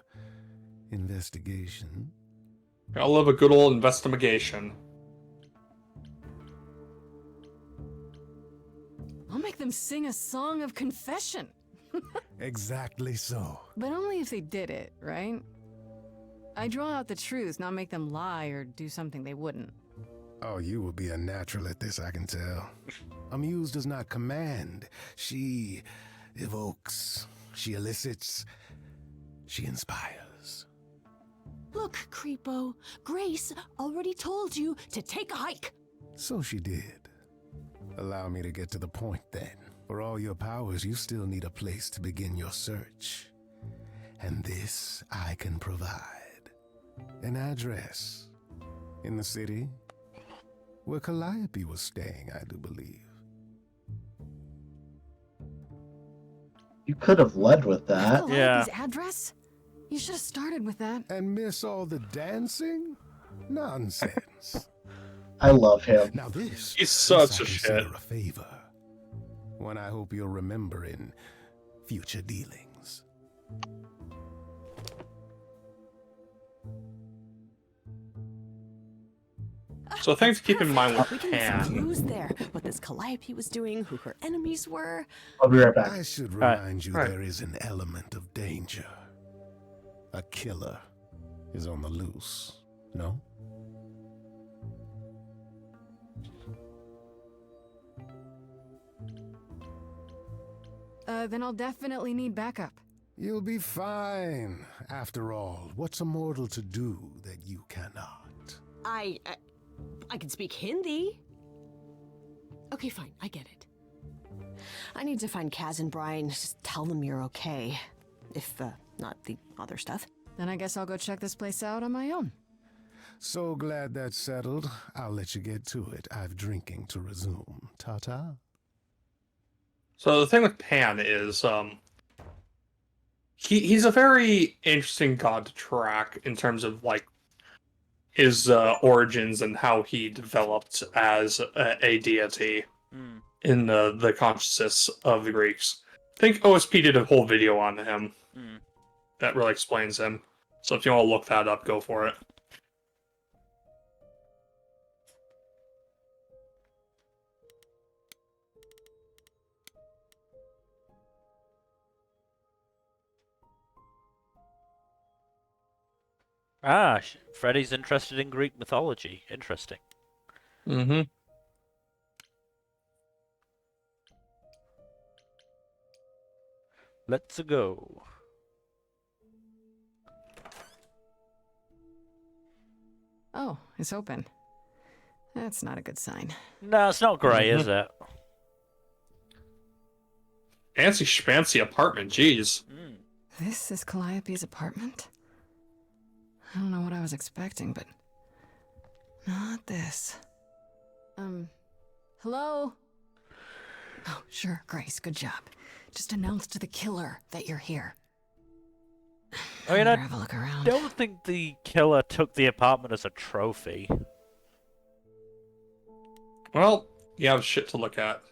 investigation. I love a good old investigation. I'll make them sing a song of confession. Exactly so. But only if they did it, right? I draw out the truth, not make them lie or do something they wouldn't. Oh, you will be a natural at this, I can tell. A muse does not command. She evokes. She elicits. She inspires. Look, Creepo, Grace already told you to take a hike. So she did. Allow me to get to the point then. For all your powers, you still need a place to begin your search. And this I can provide. An address. In the city. Where Calliope was staying, I do believe. You could have led with that. Calliope's address? You should have started with that. And miss all the dancing? Nonsense. I love him. Now this He's such I a consider shit. a favor. One I hope you'll remember in future dealings. So things to keep in mind with We can get some Pan. clues there. What this Calliope was doing, who her enemies were. I'll be right back. I should Right. remind you Right. there is an element of danger. A killer is on the loose, no? Then I'll definitely need backup. You'll be fine. After all, what's a mortal to do that you cannot? I can speak Hindi. Okay, fine, I get it. I need to find Kaz and Brian. Just tell them you're okay. If, not the other stuff. Then I guess I'll go check this place out on my own. So glad that's settled. I'll let you get to it. I've drinking to resume. Ta-ta. So the thing with Pan is, he's a very interesting god to track in terms of like his origins and how he developed as a deity in the consciousness of the Greeks. I think OSP did a whole video on him that really explains him. So if you want to look that up, go for it. Ah, Freddy's interested in Greek mythology. Interesting. Mm-hmm. Let's go. Oh, it's open. That's not a good sign. No, it's not great, is it? Fancy schmancy apartment, jeez. This is Calliope's apartment? I don't know what I was expecting, but not this. Hello? Oh, sure, Grace, good job. Just announce to the killer that you're here. I mean, I have a look around. don't think the killer took the apartment as a trophy. Well, you have shit to look at.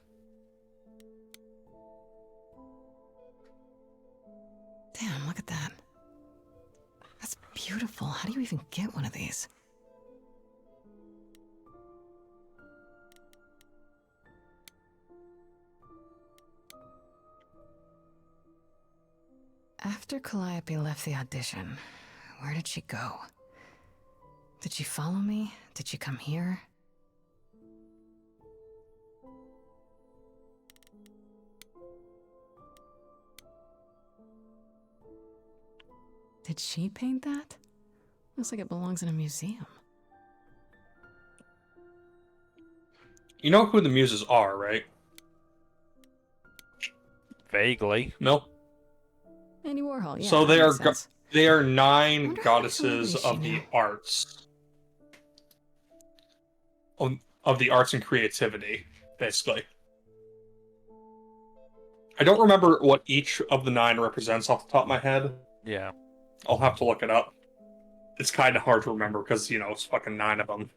Damn, look at that. That's beautiful. How do you even get one of these? After Calliope left the audition, where did she go? Did she follow me? Did she come here? Did she paint that? Looks like it belongs in a museum. You know who the muses are, right? Vaguely. No. Andy Warhol, yeah. So that they are 9 goddesses of the arts. Of the arts and creativity, basically. I don't remember what each of the 9 represents off the top of my head. Yeah. I'll have to look it up. It's kind of hard to remember because, you know, it's fucking 9 of them.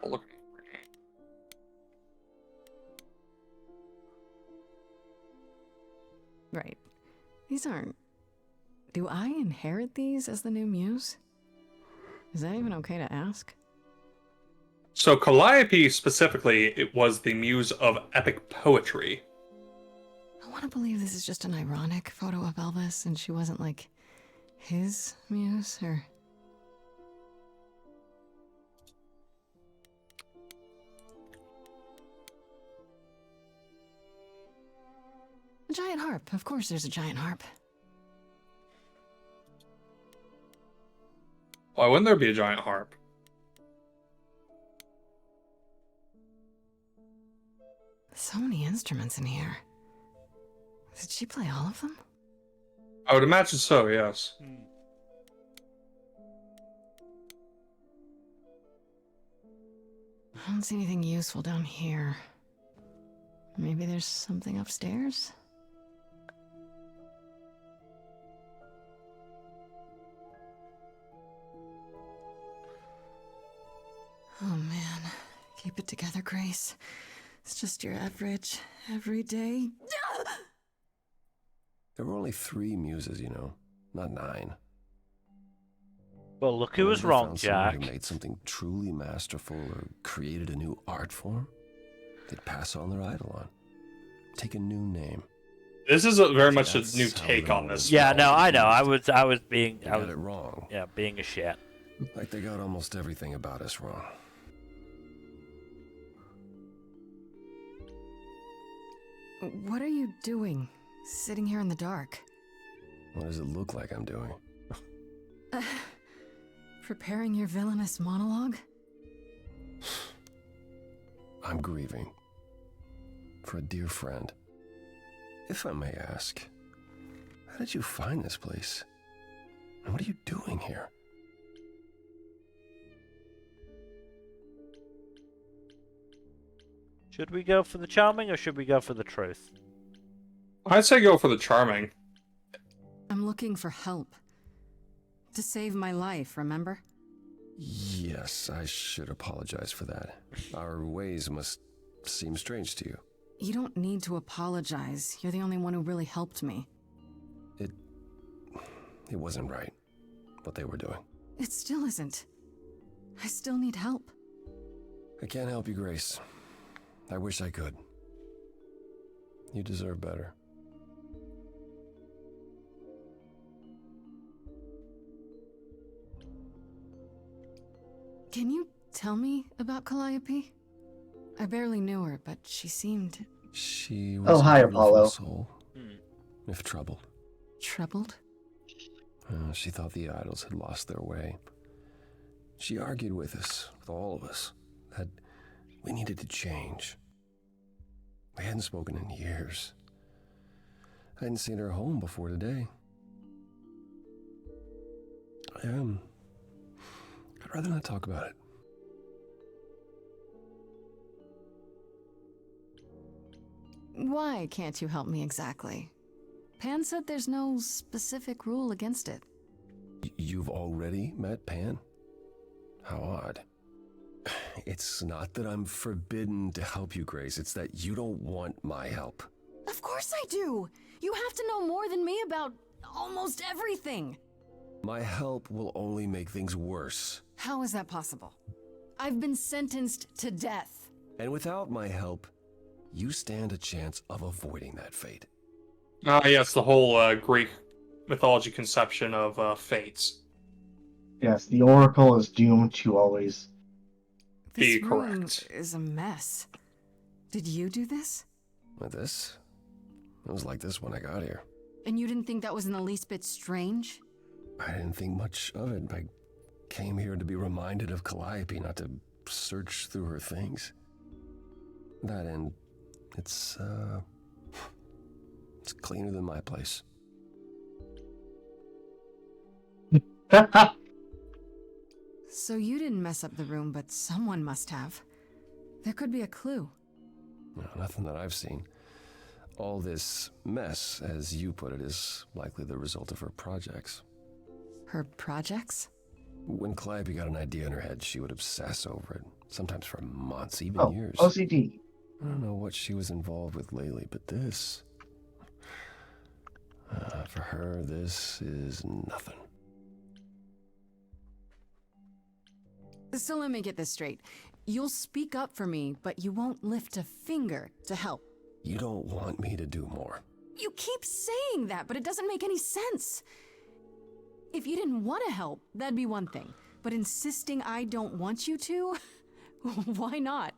Look. Right. These aren't... Do I inherit these as the new muse? Is that even okay to ask? So Calliope, specifically, it was the muse of epic poetry. I want to believe this is just an ironic photo of Elvis and she wasn't, like, his muse, or... A giant harp. Of course there's a giant harp. Why wouldn't there be a giant harp? So many instruments in here. Did she play all of them? I would imagine so, yes. I don't see anything useful down here. Maybe there's something upstairs? Oh man, keep it together, Grace. It's just your average, everyday... There were only 3 muses, you know, not 9. Well, look who was wrong, Jack. Who made something truly masterful or created a new art form, they'd pass on their eidolon. Take a new name. This is very much a new take on this. Yeah, no, I know. I was being... They got it wrong. Yeah, being a shit. Like they got almost everything about us wrong. What are you doing, sitting here in the dark? What does it look like I'm doing? Preparing your villainous monologue? I'm grieving. For a dear friend. If I may ask, how did you find this place? What are you doing here? Should we go for the charming or should we go for the truth? I'd say go for the charming. I'm looking for help. To save my life, remember? Yes, I should apologize for that. Our ways must seem strange to you. You don't need to apologize. You're the only one who really helped me. It wasn't right, what they were doing. It still isn't. I still need help. I can't help you, Grace. I wish I could. You deserve better. Can you tell me about Calliope? I barely knew her, but she seemed... She was hi, a beautiful Apollo. soul, if troubled. Troubled? She thought the idols had lost their way. She argued with us, with all of us, that we needed to change. We hadn't spoken in years. I hadn't seen her home before today. I'd rather not talk about it. Why can't you help me exactly? Pan said there's no specific rule against it. You've already met Pan? How odd. It's not that I'm forbidden to help you, Grace. It's that you don't want my help. Of course I do! You have to know more than me about almost everything! My help will only make things worse. How is that possible? I've been sentenced to death. And without my help, you stand a chance of avoiding that fate. Yes, the whole Greek mythology conception of fates. Yes, the Oracle is doomed to always be This correct. room is a mess. Did you do this? With this? It was like this when I got here. And you didn't think that was in the least bit strange? I didn't think much of it. I came here to be reminded of Calliope, not to search through her things. That and it's cleaner than my place. So you didn't mess up the room, but someone must have. There could be a clue. No, nothing that I've seen. All this mess, as you put it, is likely the result of her projects. Her projects? When Calliope got an idea in her head, she would obsess over it, sometimes for months, even years. OCD. I don't know what she was involved with lately, but this... for her, this is nothing. So let me get this straight. You'll speak up for me, but you won't lift a finger to help. You don't want me to do more. You keep saying that, but it doesn't make any sense. If you didn't want to help, that'd be one thing. But insisting I don't want you to? Why not?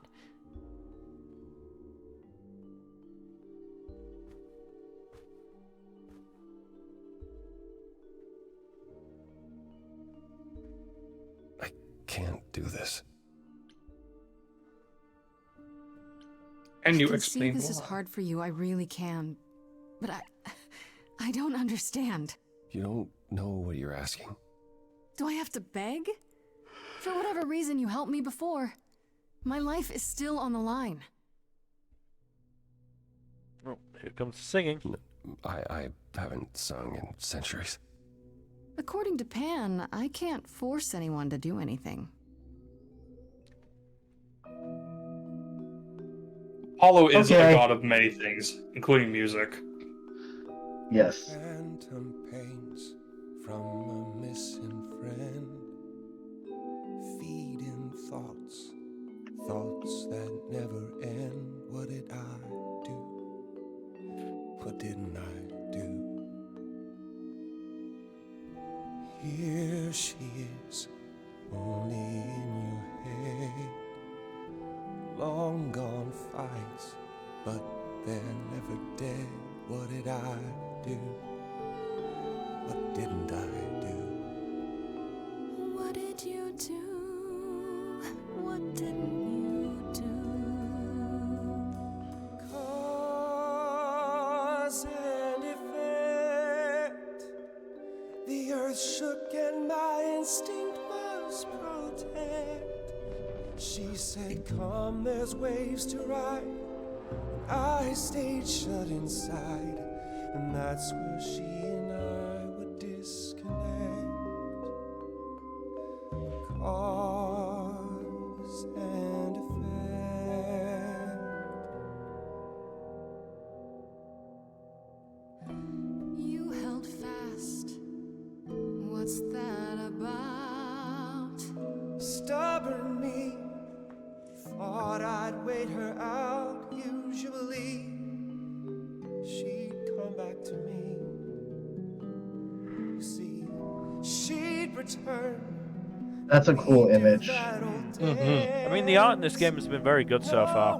I can't do this. And you I can explain see this is why. hard for you, I really can. But I don't understand. You don't know what you're asking. Do I have to beg? For whatever reason you helped me before. My life is still on the line. Oh, here comes the singing. I haven't sung in centuries. According to Pan, I can't force anyone to do anything. Apollo is Okay. a god of many things, including music. Yes. Phantom pains from a missing friend, feeding thoughts, thoughts that never end. What did I do? What didn't I do? Here she is, only in your head. Long gone fights, but they're never dead. What did I do? What didn't I do? What did you do? What didn't you do? Cause and effect, The earth shook and my instinct was protect. She said, come, there's waves to ride. And I stayed shut inside. And that's where she and I would disconnect. Cause and effect. You held fast. What's that about? Stubborn me thought I'd wait her out. Usually she'd come back to me. You see, she'd return. That's a cool image. I mean, the art in this game has been very good so far.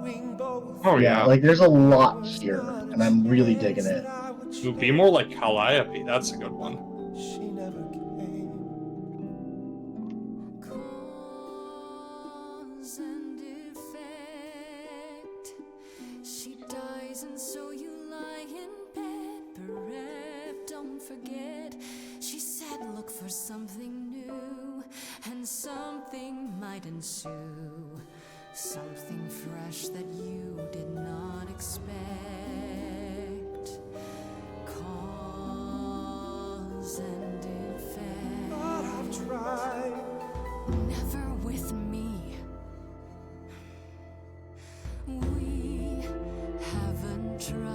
Oh yeah. Like there's a lot here, and I'm really digging it. It would be more like Calliope. That's a good one. She never came. Cause and effect. She dies and so you lie in bed, bereft, don't forget. She said look for something new, and something might ensue. Something fresh that you did not expect. Cause and effect. But I've tried. Never with me. We haven't tried.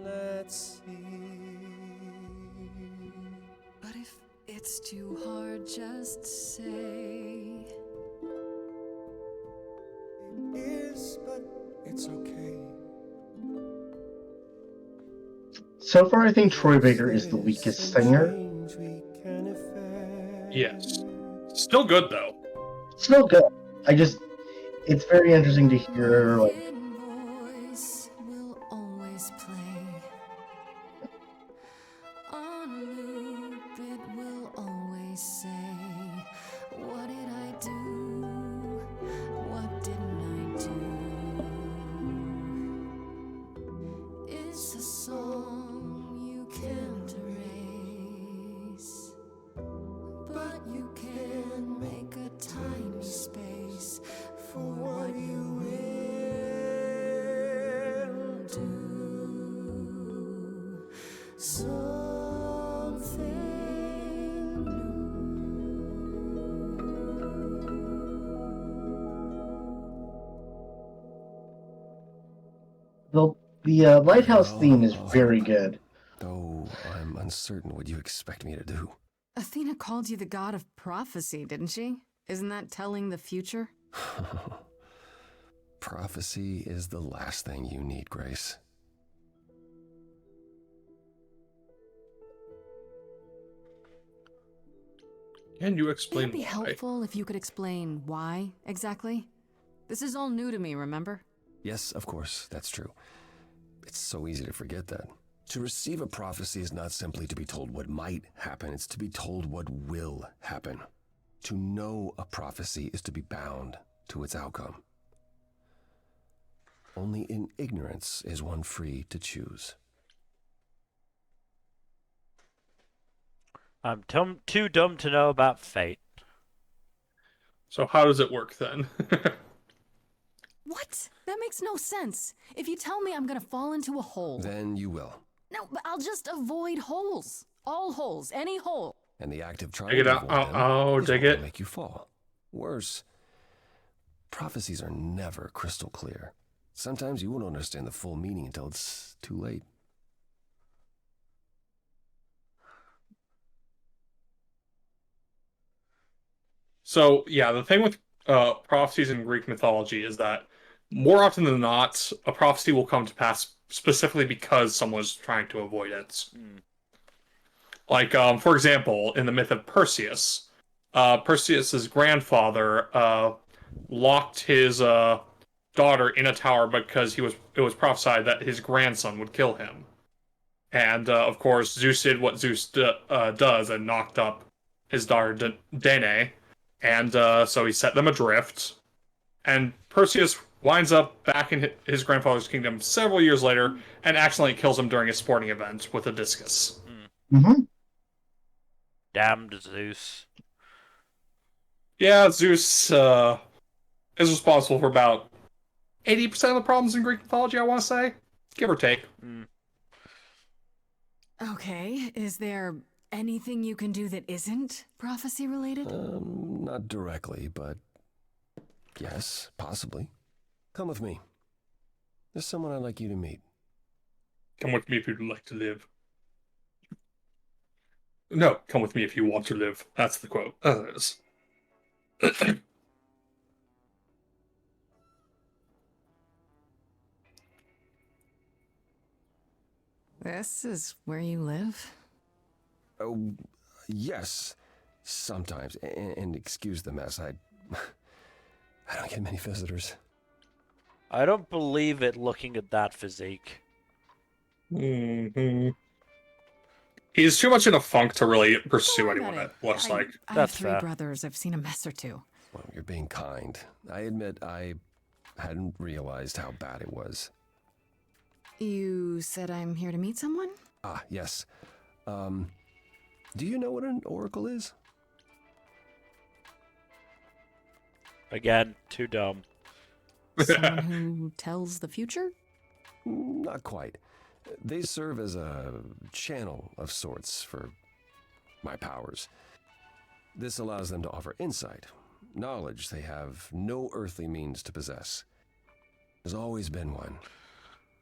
Let's see. But if it's too hard, just say. It is, but it's okay. So far, I think Troy Baker is the weakest singer. Yes. Still good though. Still good. It's very interesting to hear like Voice will always play. On loop, it will always say. What did I do? What didn't I do? It's a song you can't erase, but you can make a tiny space for what you will do. Something the lighthouse theme is very good. Though I'm uncertain what you expect me to do. Athena called you the god of prophecy, didn't she? Isn't that telling the future? Prophecy is the last thing you need, Grace. Can you explain It'd be helpful if you could explain why, exactly? This is all new to me, remember? Yes, of course, that's true. It's so easy to forget that. To receive a prophecy is not simply to be told what might happen, it's to be told what will happen. To know a prophecy is to be bound to its outcome. Only in ignorance is one free to choose. I'm too dumb to know about fate. So how does it work then? What? That makes no sense. If you tell me I'm gonna fall into a hole... Then you will. No, but I'll just avoid holes. All holes, any hole. And the act of trying Dig it to out. avoid them Oh, is dig what will it. make you fall. Worse, prophecies are never crystal clear. Sometimes you won't understand the full meaning until it's too late. So yeah, the thing with prophecies in Greek mythology is that more often than not, a prophecy will come to pass specifically because someone's trying to avoid it. Like, for example, in the myth of Perseus, Perseus's grandfather locked his daughter in a tower because it was prophesied that his grandson would kill him. And of course, Zeus did what Zeus does and knocked up his daughter Danae. And so he set them adrift. And Perseus winds up back in his grandfather's kingdom several years later and accidentally kills him during a sporting event with a discus. Mm-hmm. Damned Zeus. Yeah, Zeus is responsible for about 80% of the problems in Greek mythology, I want to say. Give or take. Okay, is there anything you can do that isn't prophecy related? Not directly, but yes, possibly. Come with me. There's someone I'd like you to meet. Come with me if you'd like to live. No, come with me if you want to live. That's the quote. That is. This is where you live? Oh, yes. Sometimes. And excuse the mess. I don't get many visitors. I don't believe it looking at that physique. Mm-hmm. He's too much in a funk to really pursue anyone, it looks like. I have three brothers. I've seen a mess or two. Well, you're being kind. I admit I hadn't realized how bad it was. You said I'm here to meet someone? Ah, yes. Do you know what an oracle is? Again, too dumb. Someone who tells the future? Not quite. They serve as a channel of sorts for my powers. This allows them to offer insight, knowledge they have no earthly means to possess. There's always been one.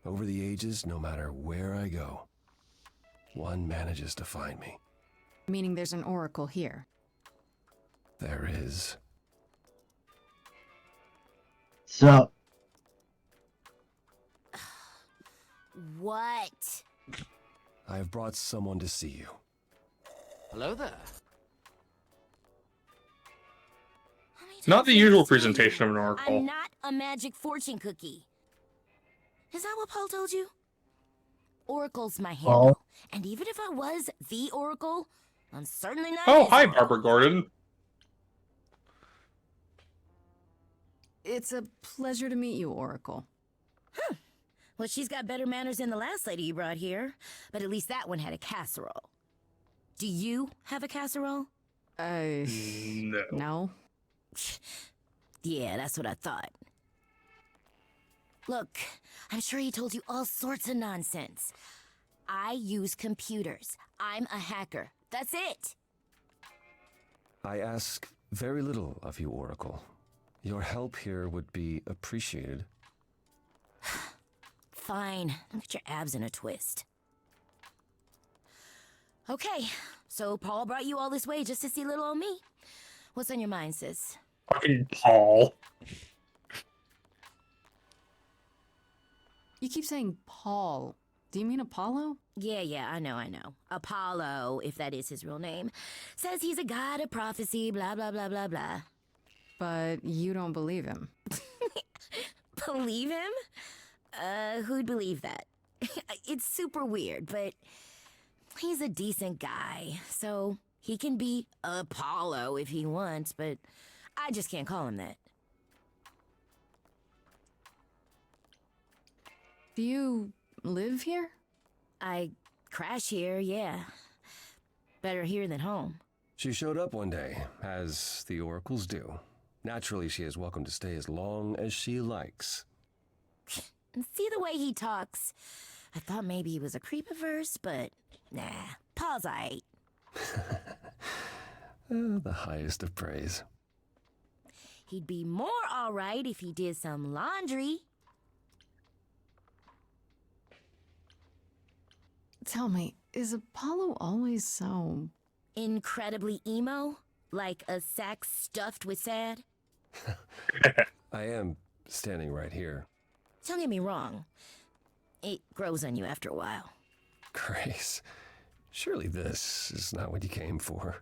Over the ages, no matter where I go, one manages to find me. Meaning there's an oracle here. There is. So, What? I have brought someone to see you. Hello there. Not the usual presentation of an oracle. I'm not a magic fortune cookie. Is that what Paul told you? Oracle's my handle. And even if I was the oracle, I'm certainly not. Oh, hi, Barbara Gordon. It's a pleasure to meet you, Oracle. Huh. Well, she's got better manners than the last lady you brought here. But at least that one had a casserole. Do you have a casserole? No. No? Yeah, that's what I thought. Look, I'm sure he told you all sorts of nonsense. I use computers. I'm a hacker. That's it. I ask very little of you, Oracle. Your help here would be appreciated. Fine. Don't get your abs in a twist. Okay, so Paul brought you all this way just to see little old me. What's on your mind, sis? Fucking Paul. You keep saying Paul. Do you mean Apollo? Yeah, I know. Apollo, if that is his real name, says he's a god of prophecy, blah, blah, blah, blah, blah. But you don't believe him. Believe him? Who'd believe that? It's super weird, but he's a decent guy, so he can be Apollo if he wants, but I just can't call him that. Do you live here? I crash here, yeah. Better here than home. She showed up one day, as the oracles do. Naturally, she is welcome to stay as long as she likes. And see the way he talks. I thought maybe he was a creep at first, but nah, Paul's aight. The highest of praise. He'd be more alright if he did some laundry. Tell me, is Apollo always so... incredibly emo? Like a sack stuffed with sad? I am standing right here. Don't get me wrong. It grows on you after a while. Grace, surely this is not what you came for.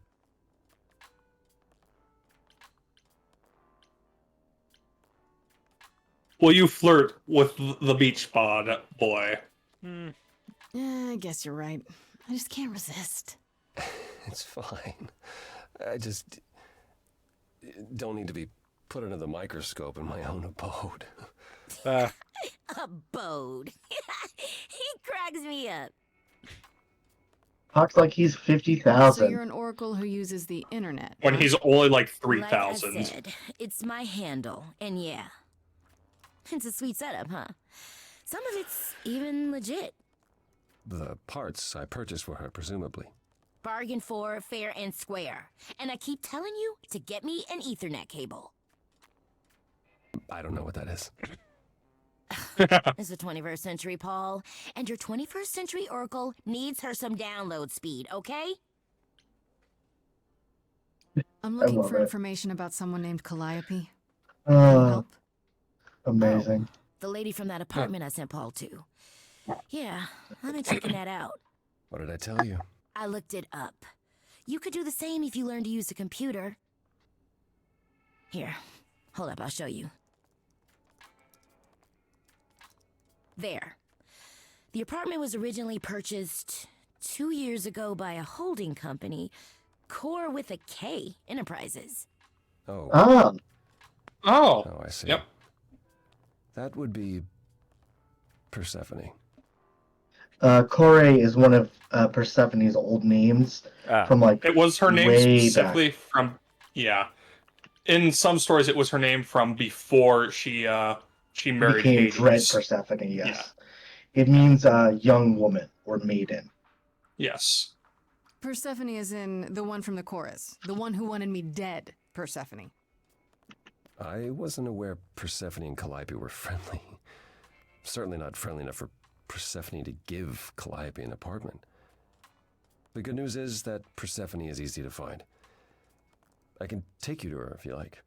Will you flirt with the beach bod boy? Yeah, I guess you're right. I just can't resist. It's fine. don't need to be put under the microscope in my own abode. Abode. He cracks me up. Talks like he's So 50,000. you're an oracle who uses the internet. When huh? he's only like Like I 3,000. said, it's my handle, and yeah. It's a sweet setup, huh? Some of it's even legit. The parts I purchased for her, presumably. Bargain for, fair and square. And I keep telling you to get me an Ethernet cable. I don't know what that is. It's the 21st century, Paul. And your 21st century oracle needs her some download speed, okay? I'm I looking love for it. information about someone named Calliope. Can you help? Amazing. The lady from that apartment I sent Paul to. Yeah, I've been checking that out. What did I tell you? I looked it up. You could do the same if you learned to use a computer. Here, hold up, I'll show you. There. The apartment was originally purchased 2 years ago by a holding company, Core with a K Enterprises. Oh. Oh. Oh, I see. Yep. That would be Persephone. Kore is one of Persephone's old names from like It was her name way specifically back. from in some stories it was her name from before she married Became Hades. Dread Persephone, yes. It means young woman or maiden. Yes. Persephone is in the one from the chorus. The one who wanted me dead, Persephone. I wasn't aware Persephone and Calliope were friendly. Certainly not friendly enough for Persephone to give Calliope an apartment. The good news is that Persephone is easy to find. I can take you to her if you like.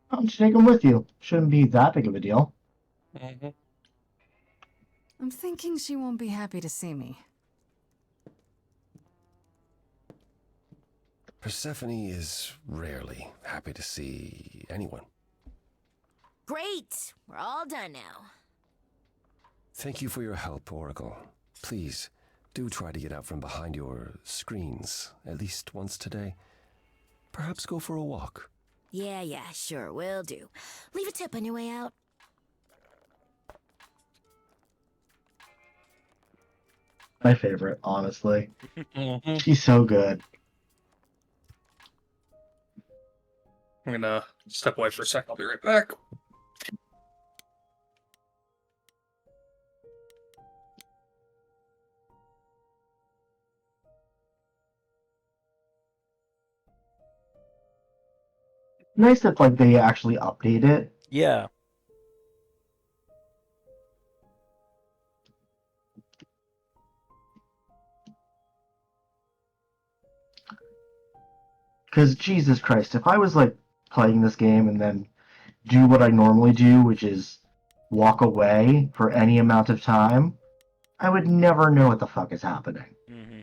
Why don't you take him with you? Shouldn't be that big of a deal. I'm thinking she won't be happy to see me. Persephone is rarely happy to see anyone. Great! We're all done now. Thank you for your help, Oracle. Please, do try to get out from behind your screens at least once today. Perhaps go for a walk. Yeah, sure, will do. Leave a tip on your way out. My favorite, honestly. She's so good. I'm gonna step away for a sec. I'll be right back. Nice that like they actually update it. Yeah. Because Jesus Christ, if I was like playing this game and then do what I normally do, which is walk away for any amount of time, I would never know what the fuck is happening. Mm-hmm.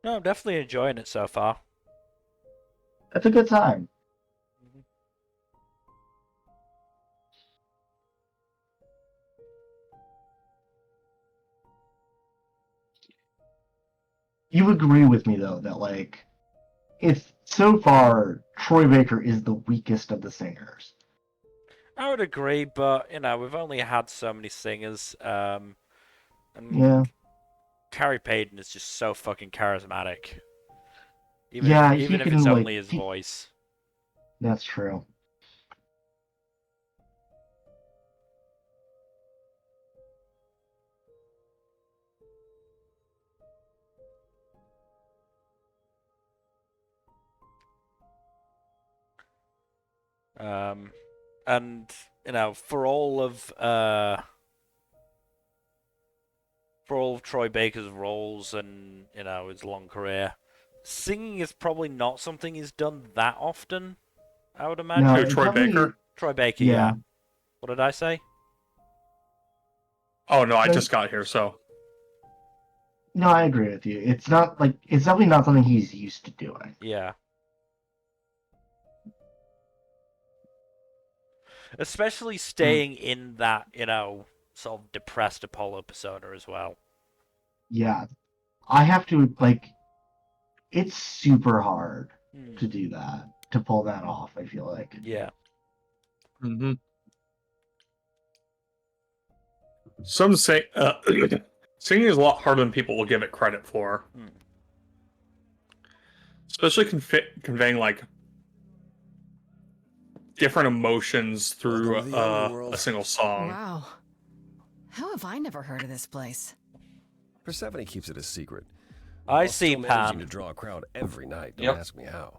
No, I'm definitely enjoying it so far. It's a good time. You agree with me though that like it's so far Troy Baker is the weakest of the singers. I would agree, but you know, we've only had so many singers, and Yeah. Carrie Payton is just so fucking charismatic. Yeah, he even if can, it's like, only his voice. That's true. And you know, for all of Troy Baker's roles and you know his long career, singing is probably not something he's done that often. I would imagine. No, Who, Troy Baker? Troy Baker, yeah. What did I say? Oh, no, I just got here, so... No, I agree with you. It's not like it's definitely not something he's used to doing. Yeah. Especially staying in that, sort of depressed Apollo persona as well. Yeah. I have to, it's super hard to do that, to pull that off, I feel like. Yeah. Mm-hmm. Some say singing is a lot harder than people will give it credit for. Especially conveying, different emotions through a single song. Wow. How have I never heard of this place? Persephone keeps it a secret. I While see, still managing Pam. to draw a crowd every night. Don't Yep. ask me how.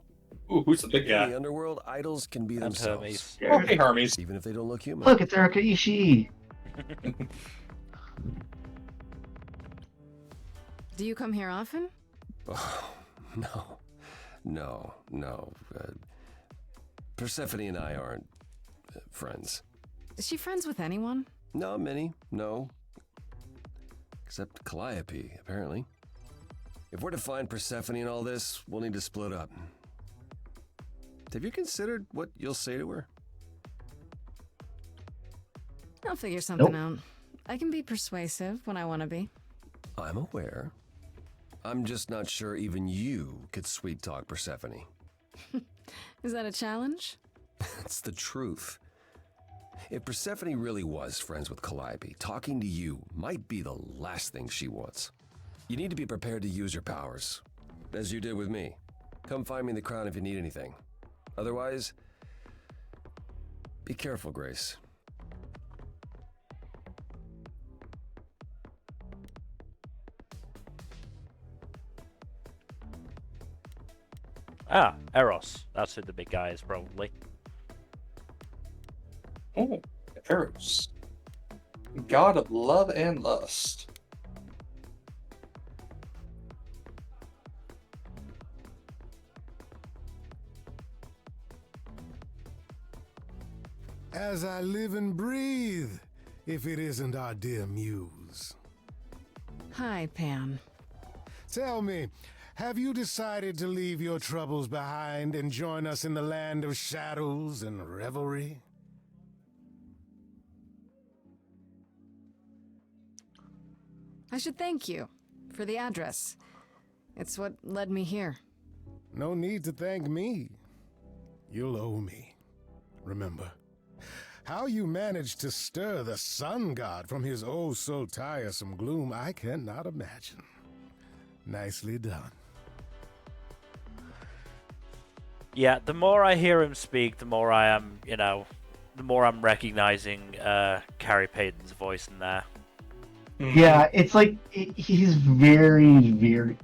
Ooh, who's the big guy? In the underworld, idols can be And themselves. Hermes. Okay, Hermes. Even if they don't look human. Look, it's Erika Ishii. Do you come here often? Oh, no. Persephone and I aren't friends. Is she friends with anyone? Not many, no. Except Calliope, apparently. If we're to find Persephone in all this, we'll need to split up. Have you considered what you'll say to her? I'll figure something out. I can be persuasive when I want to be. I'm aware. I'm just not sure even you could sweet talk Persephone. Is that a challenge? It's the truth. If Persephone really was friends with Calliope, talking to you might be the last thing she wants. You need to be prepared to use your powers, as you did with me. Come find me in the crown if you need anything. Otherwise, be careful, Grace. Ah, Eros. That's who the big guy is, probably. Oh, Eros. God of love and lust. As I live and breathe, if it isn't our dear muse. Hi, Pam. Tell me, have you decided to leave your troubles behind and join us in the land of shadows and revelry? I should thank you for the address. It's what led me here. No need to thank me. You'll owe me. Remember, how you managed to stir the sun god from his oh so tiresome gloom, I cannot imagine. Nicely done. Yeah, the more I hear him speak, the more I am, the more I'm recognizing Carrie Payton's voice in there. Yeah, it's like he's very, very.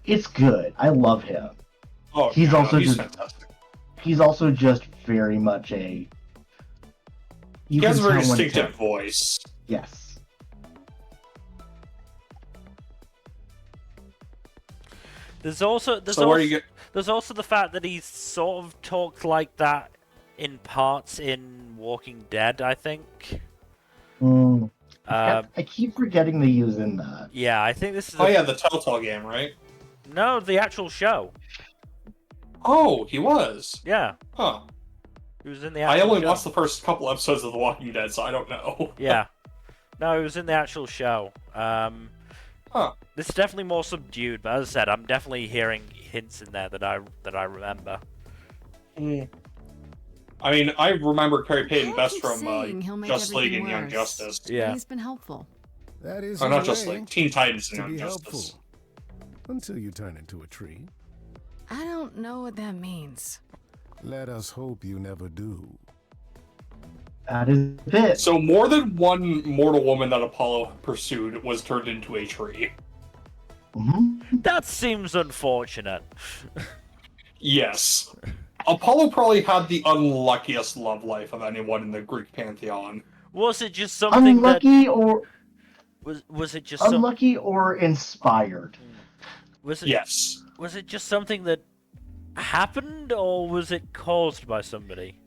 It's good. I love him. Oh, he's yeah, also he's just. fantastic. He's also just very much a. He has a very distinctive voice. Yes. There's also the fact that he's sort of talked like that in parts in Walking Dead, I think. I keep forgetting that he was in that. Yeah, I think this is. Oh yeah, the Telltale game, right? No, the actual show. Oh, he was. Yeah. Huh. He was in the. I Actual only show. watched the first couple episodes of The Walking Dead, so I don't know. Yeah. No, he was in the actual show. This is definitely more subdued, but as I said, I'm definitely hearing hints in there that I remember. I mean, I remember Carrie Payton best from he'll Justice make League and Young everything Justice. worse. Yeah. He's been helpful. That is Oh, not a Justice way League, Teen Titans and to Young be Justice. helpful. Until you turn into a tree. I don't know what that means. Let us hope you never do. That is it. So more than one mortal woman that Apollo pursued was turned into a tree. That seems unfortunate. Yes. Apollo probably had the unluckiest love life of anyone in the Greek pantheon. Was it just something unlucky that... or was it just unlucky or inspired? Was it? Yes. Was it just something that happened, or was it caused by somebody?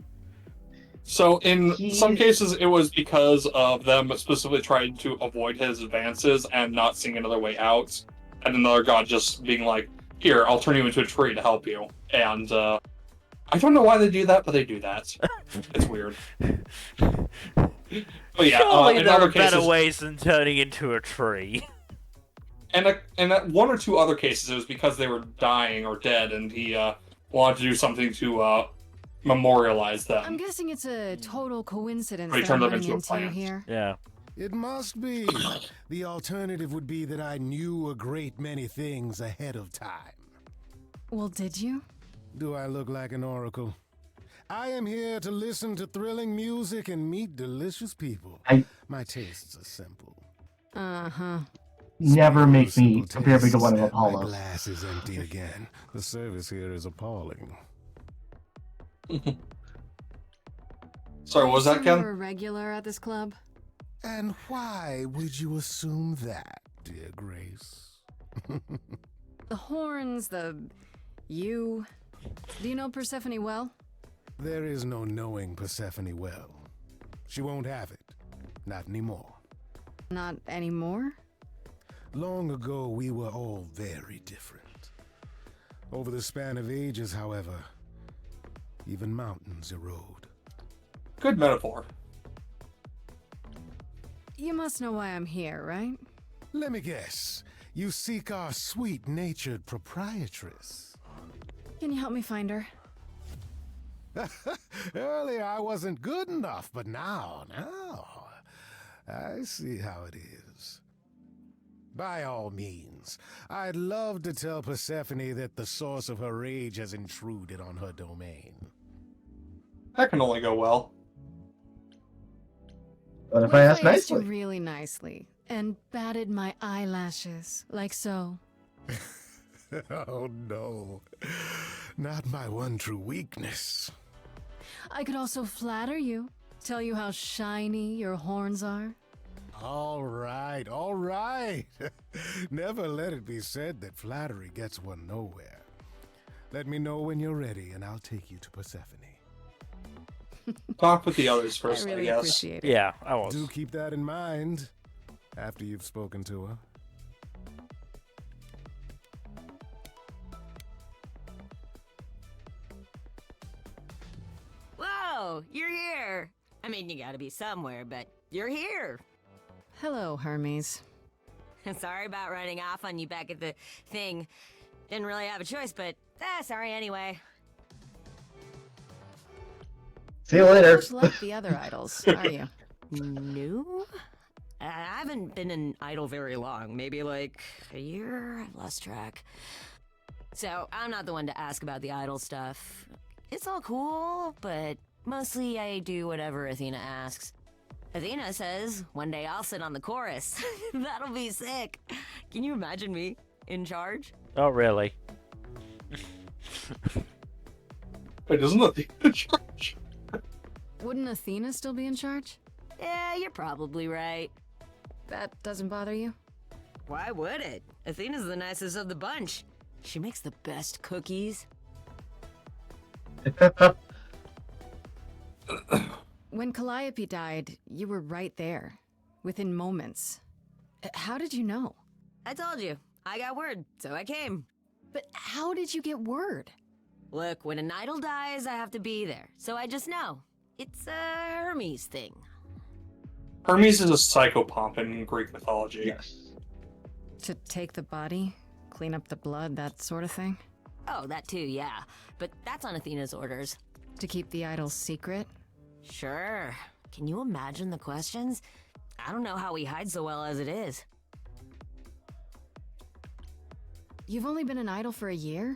So in some cases, it was because of them specifically trying to avoid his advances and not seeing another way out, and another god just being like, "Here, I'll turn you into a tree to help you." And I don't know why they do that, but they do that. It's weird. But yeah, surely in there other are better cases, ways than turning into a tree. and at one or two other cases, it was because they were dying or dead, and he wanted to do something to memorialize them. I'm guessing it's a total coincidence But he that turned I'm them running into a into you plant. here. Yeah. It must be. The alternative would be that I knew a great many things ahead of time. Well, did you? Do I look like an oracle? I am here to listen to thrilling music and meet delicious people. My tastes are simple. Uh-huh. Never make me Simple compare me to one of tastes. Apollo's. My glass is empty again. The service here is appalling. Sorry, what was that, Ken? You're a regular at this club? And why would you assume that, dear Grace? The horns, you. Do you know Persephone well? There is no knowing Persephone well. She won't have it. Not anymore. Not anymore? Long ago, we were all very different. Over the span of ages, however, even mountains erode. Good metaphor. You must know why I'm here, right? Let me guess. You seek our sweet-natured proprietress. Can you help me find her? Earlier I wasn't good enough, but now, I see how it is. By all means, I'd love to tell Persephone that the source of her rage has intruded on her domain. That can only go well. But if I ask asked you nicely? really nicely and batted my eyelashes, like so. Oh no, not my one true weakness. I could also flatter you, tell you how shiny your horns are. All right, all right. Never let it be said that flattery gets one nowhere. Let me know when you're ready and I'll take you to Persephone. Talk with the others first, I really guess. appreciate it. Yeah, I was. Do keep that in mind after you've spoken to her. Whoa, you're here. I mean, you gotta be somewhere, but you're here. Hello, Hermes. Sorry about running off on you back at the thing. Didn't really have a choice, but sorry anyway. See you later. Much like the other idols, are you? No? I haven't been an idol very long. Maybe like a year? I've lost track. So, I'm not the one to ask about the idol stuff. It's all cool, but mostly I do whatever Athena asks. Athena says, one day I'll sit on the chorus. That'll be sick. Can you imagine me in charge? Oh, really? Wait, isn't Athena in charge? Wouldn't Athena still be in charge? Yeah, you're probably right. That doesn't bother you? Why would it? Athena's the nicest of the bunch. She makes the best cookies. When Calliope died, you were right there, within moments. How did you know? I told you. I got word, so I came. But how did you get word? Look, when an idol dies, I have to be there. So I just know. It's a Hermes thing. Hermes is a psychopomp in Greek mythology. Yes. To take the body, clean up the blood, that sort of thing? Oh, that too, yeah. But that's on Athena's orders. To keep the idol's secret? Sure. Can you imagine the questions? I don't know how he hides so well as it is. You've only been an idol for a year?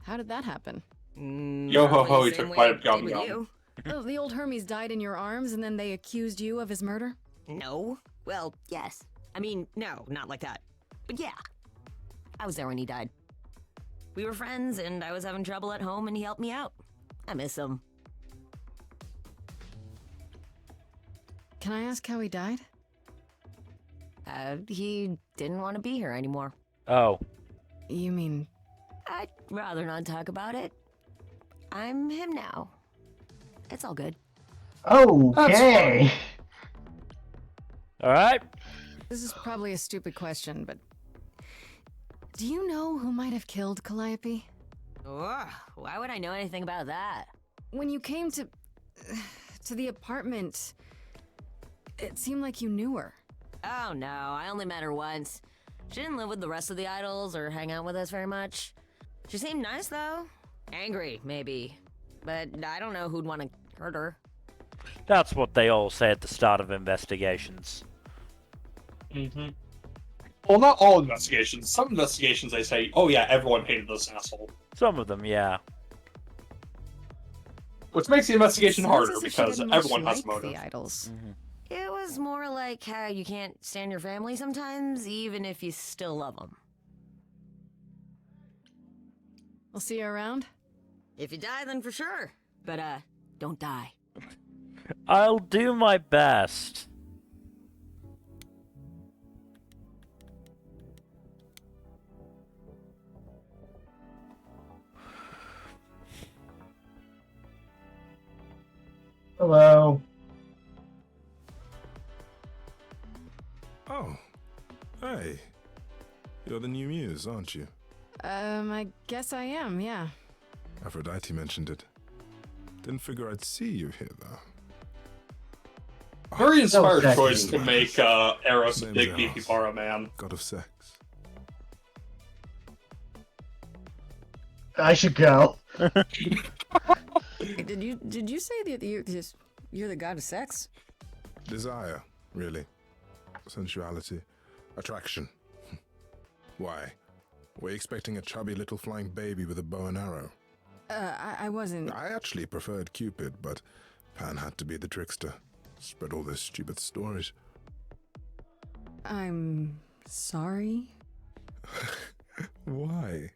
How did that happen? Yo ho ho, he took quite a gum gum. Oh, the old Hermes died in your arms and then they accused you of his murder? No. Well, yes. I mean, no, not like that. But yeah. I was there when he died. We were friends and I was having trouble at home and he helped me out. I miss him. Can I ask how he died? He didn't want to be here anymore. Oh. You mean... I'd rather not talk about it. I'm him now. It's all good. Okay. All right. This is probably a stupid question, but do you know who might have killed Calliope? Ugh, why would I know anything about that? When you came to the apartment, it seemed like you knew her. Oh no, I only met her once. She didn't live with the rest of the idols or hang out with us very much. She seemed nice though. Angry, maybe. But I don't know who'd want to hurt her. That's what they all say at the start of investigations. Mm-hmm. Well, not all investigations. Some investigations they say, oh yeah, everyone hated this asshole. Some of them, yeah. Which makes the investigation harder As if she because didn't much everyone has like motive. the idols. It was more like how you can't stand your family sometimes, even if you still love them. We'll see you around. If you die, then for sure. But, don't die. I'll do my best. Hello. Oh. Hey. You're the new muse, aren't you? I guess I am, yeah. Aphrodite mentioned it. Didn't figure I'd see you here, though. Very inspired No, choice to sexy. make Eros a Name's big Eros. beefy borrow man. God of sex. I should go. Did you say that you're the god of sex? Desire, really. Sensuality. Attraction. Why? Were you expecting a chubby little flying baby with a bow and arrow? I wasn't. I actually preferred Cupid, but Pan had to be the trickster. Spread all those stupid stories. I'm sorry. Why?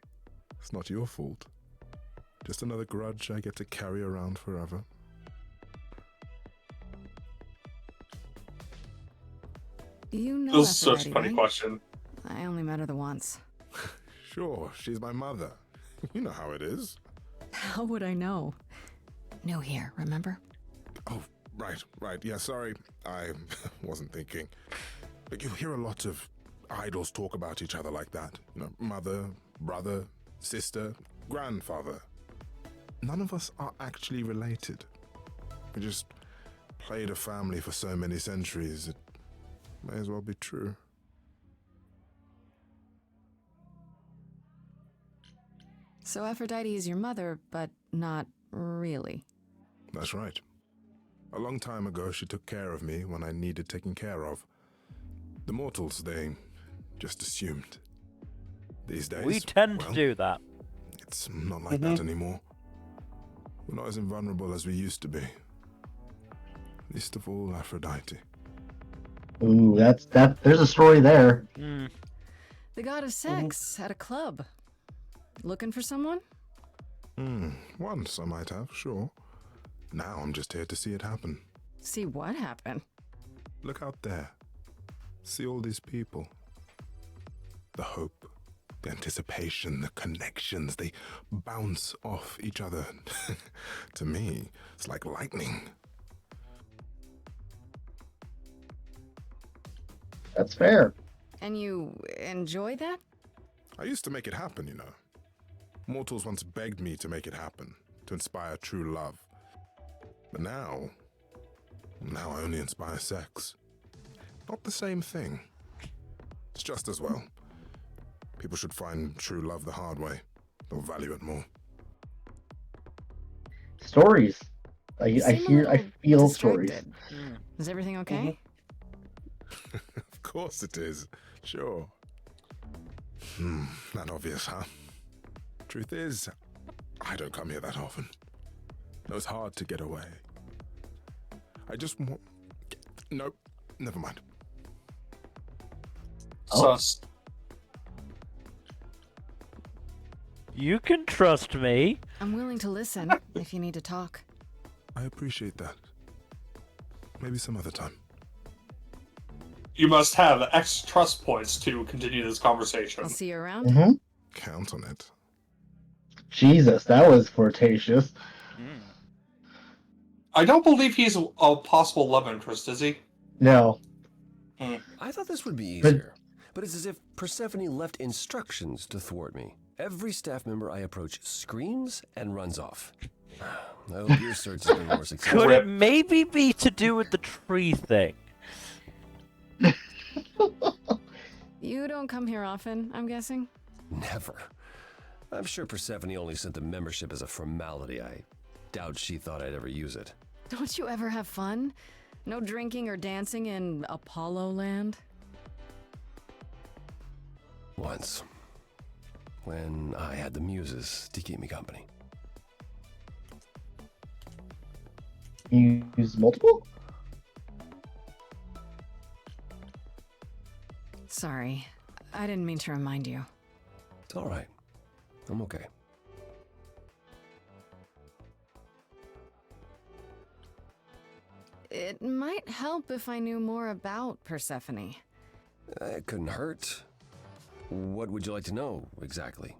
It's not your fault. Just another grudge I get to carry around forever. You know This is such a Aphrodite, funny right? question. I only met her the once. Sure, she's my mother. You know how it is. How would I know? New here, remember? Oh, right. Yeah, sorry. I wasn't thinking. But you hear a lot of idols talk about each other like that. You know, mother, brother, sister, grandfather. None of us are actually related. We just played a family for so many centuries, it may as well be true. So Aphrodite is your mother, but not really. That's right. A long time ago, she took care of me when I needed taking care of. The mortals, they just assumed. These days, We tend to do that. It's not like that anymore. We're not as invulnerable as we used to be. Least of all, Aphrodite. Ooh, there's a story there. The god of sex at a club. Looking for someone? Once I might have, sure. Now I'm just here to see it happen. See what happened? Look out there. See all these people. The hope, the anticipation, the connections, they bounce off each other. To me, it's like lightning. That's fair. And you enjoy that? I used to make it happen, you know. Mortals once begged me to make it happen, to inspire true love. But now I only inspire sex. Not the same thing. It's just as well. People should find true love the hard way. They'll value it more. Stories. I You seem a hear, I little feel distracted. stories. Is everything okay? Of course it is. Sure. Not obvious, huh? Truth is, I don't come here that often. No, it's hard to get away. I just want... Nope, never mind. Sus. You can trust me. I'm willing to listen if you need to talk. I appreciate that. Maybe some other time. You must have X trust points to continue this conversation. I'll see you around. Count on it. Jesus, that was flirtatious. I don't believe he's a possible love interest, is he? No. I thought this would be easier, but it's as if Persephone left instructions to thwart me. Every staff member I approach screams and runs off. I hope your search has been more successful. Could it maybe be to do with the tree thing? You don't come here often, I'm guessing? Never. I'm sure Persephone only sent the membership as a formality. I doubt she thought I'd ever use it. Don't you ever have fun? No drinking or dancing in Apollo Land? Once. When I had the muses to keep me company. You use multiple? Sorry. I didn't mean to remind you. It's all right. I'm okay. It might help if I knew more about Persephone. It couldn't hurt. What would you like to know, exactly?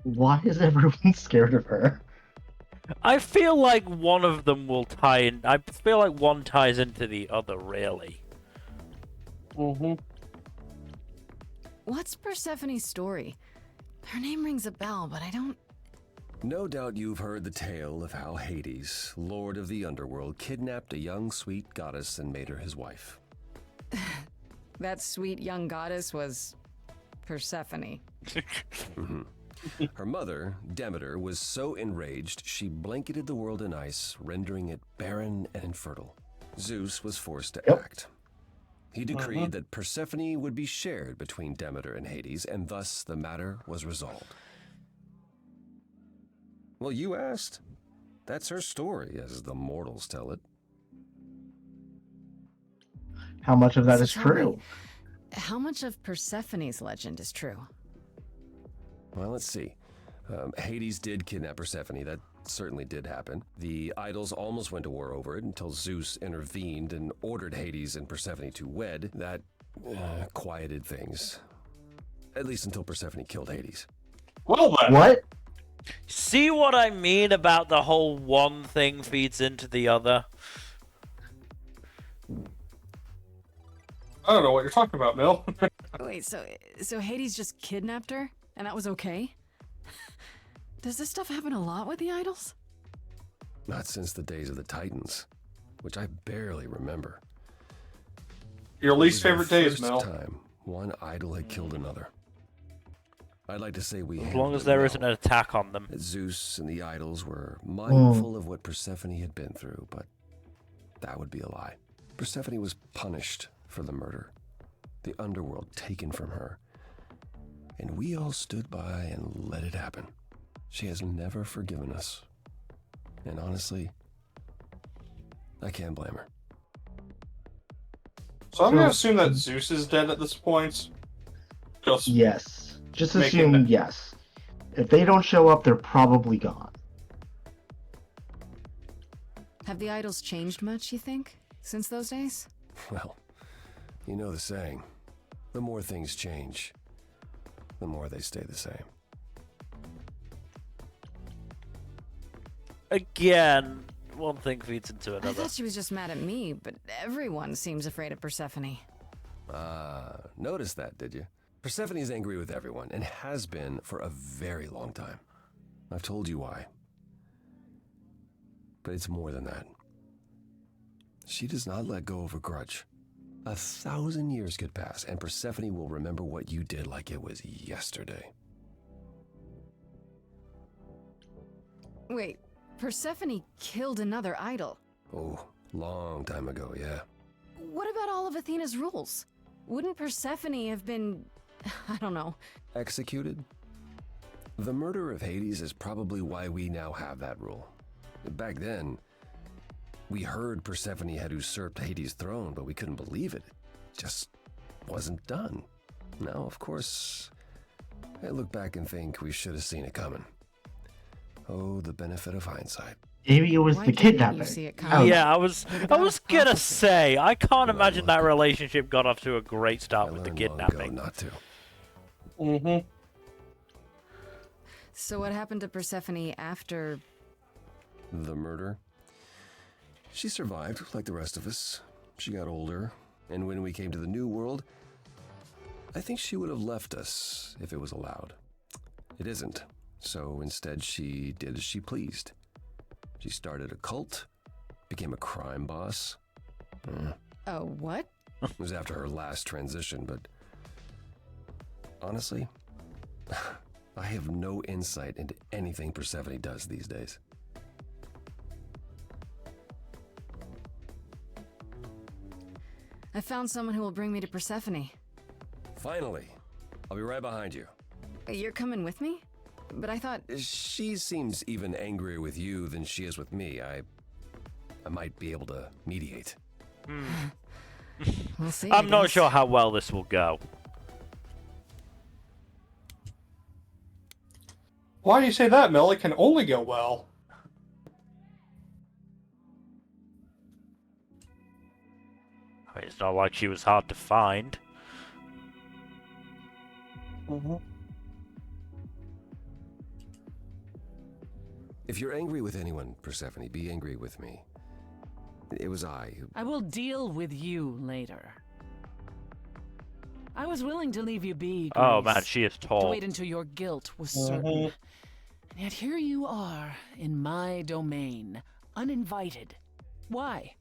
Why is everyone scared of her? I feel like one of them will tie in. I feel like one ties into the other, really. What's Persephone's story? Her name rings a bell, but I don't... No doubt you've heard the tale of how Hades, lord of the underworld, kidnapped a young sweet goddess and made her his wife. That sweet young goddess was... Persephone. Her mother, Demeter, was so enraged she blanketed the world in ice, rendering it barren and infertile. Zeus was forced to act. He decreed that Persephone would be shared between Demeter and Hades, and thus the matter was resolved. Well, you asked. That's her story, as the mortals tell it. How much of that So is tell me, true? How much of Persephone's legend is true? Well, let's see. Hades did kidnap Persephone. That certainly did happen. The idols almost went to war over it until Zeus intervened and ordered Hades and Persephone to wed. That quieted things. At least until Persephone killed Hades. Well then. What? See what I mean about the whole one thing feeds into the other? I don't know what you're talking about, Mill. Wait, so Hades just kidnapped her? And that was okay? Does this stuff happen a lot with the idols? Not since the days of the Titans, which I barely remember. Your least It was favorite the days, first Mel. time one idol had killed another. I'd like to say we As long as there isn't an attack on them. that Zeus and the idols were mindful of what Persephone had been through, but that would be a lie. Persephone was punished for the murder, the underworld taken from her, and we all stood by and let it happen. She has never forgiven us, and honestly, I can't blame her. So I'm going to assume that Zeus is dead at this point. Just Yes. Just making assume that- yes. If they don't show up, they're probably gone. Have the idols changed much, you think, since those days? Well, you know the saying, the more things change, the more they stay the same. Again, one thing feeds into I another. thought she was just mad at me, but everyone seems afraid of Persephone. Noticed that, did you? Persephone's angry with everyone, and has been for a very long time. I've told you why. But it's more than that. She does not let go of a grudge. 1,000 years could pass, and Persephone will remember what you did like it was yesterday. Wait, Persephone killed another idol. Oh, long time ago, yeah. What about all of Athena's rules? Wouldn't Persephone have been... I don't know. Executed? The murder of Hades is probably why we now have that rule. Back then, we heard Persephone had usurped Hades' throne, but we couldn't believe it. It just wasn't done. Now, of course, I look back and think we should have seen it coming. Oh, the benefit of hindsight. Maybe it was the kidnapping. Yeah, I was gonna say, I can't imagine that relationship got off to a great start with the kidnapping. Not to. So what happened to Persephone after... The murder? She survived, like the rest of us. She got older, and when we came to the New World, I think she would have left us if it was allowed. It isn't, so instead she did as she pleased. She started a cult, became a crime boss. Oh, what? It was after her last transition, but honestly, I have no insight into anything Persephone does these days. I found someone who will bring me to Persephone. Finally! I'll be right behind you. You're coming with me? But I thought... She seems even angrier with you than she is with me. I might be able to mediate. We'll see. I'm not sure how well this will go. Why do you say that, Mel? It can only go well. I mean, it's not like she was hard to find. If you're angry with anyone, Persephone, be angry with me. It was I who... I will deal with you later. I was willing to leave you be, Grace, Oh man, she is tall. to wait until your guilt was certain. And yet here you are, in my domain, uninvited. Why?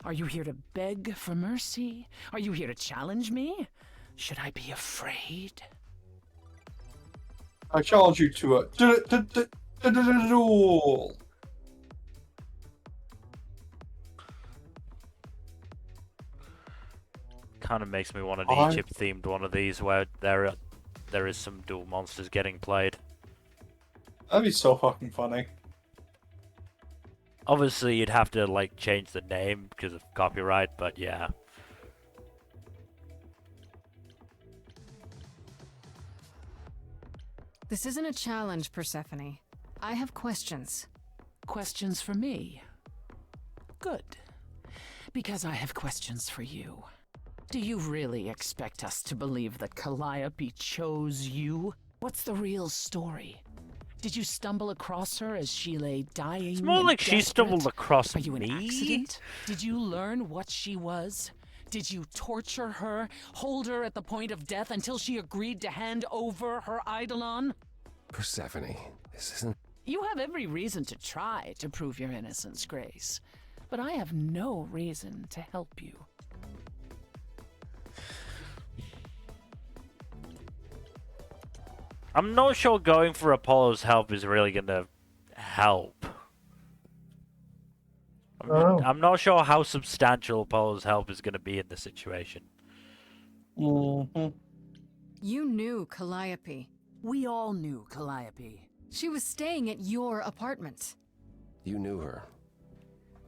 Are you here to beg for mercy? Are you here to challenge me? Should I be afraid? I challenge you to a duel. Kind of makes me want an Egypt-themed one of these where there is some dual monsters getting played. That'd be so fucking funny. Obviously, you'd have to like change the name because of copyright, but yeah. This isn't a challenge, Persephone. I have questions. Questions for me? Good. Because I have questions for you. Do you really expect us to believe that Calliope chose you? What's the real story? Did you stumble across her as she lay dying? It's more like she stumbled across me. Are you an me? Accident? Did you learn what she was? Did you torture her, hold her at the point of death until she agreed to hand over her eidolon? Persephone, this isn't... You have every reason to try to prove your innocence, Grace. But I have no reason to help you. I'm not sure going for Apollo's help is really gonna help. I'm not sure how substantial Apollo's help is gonna be in this situation. You knew Calliope. We all knew Calliope. She was staying at your apartment. You knew her.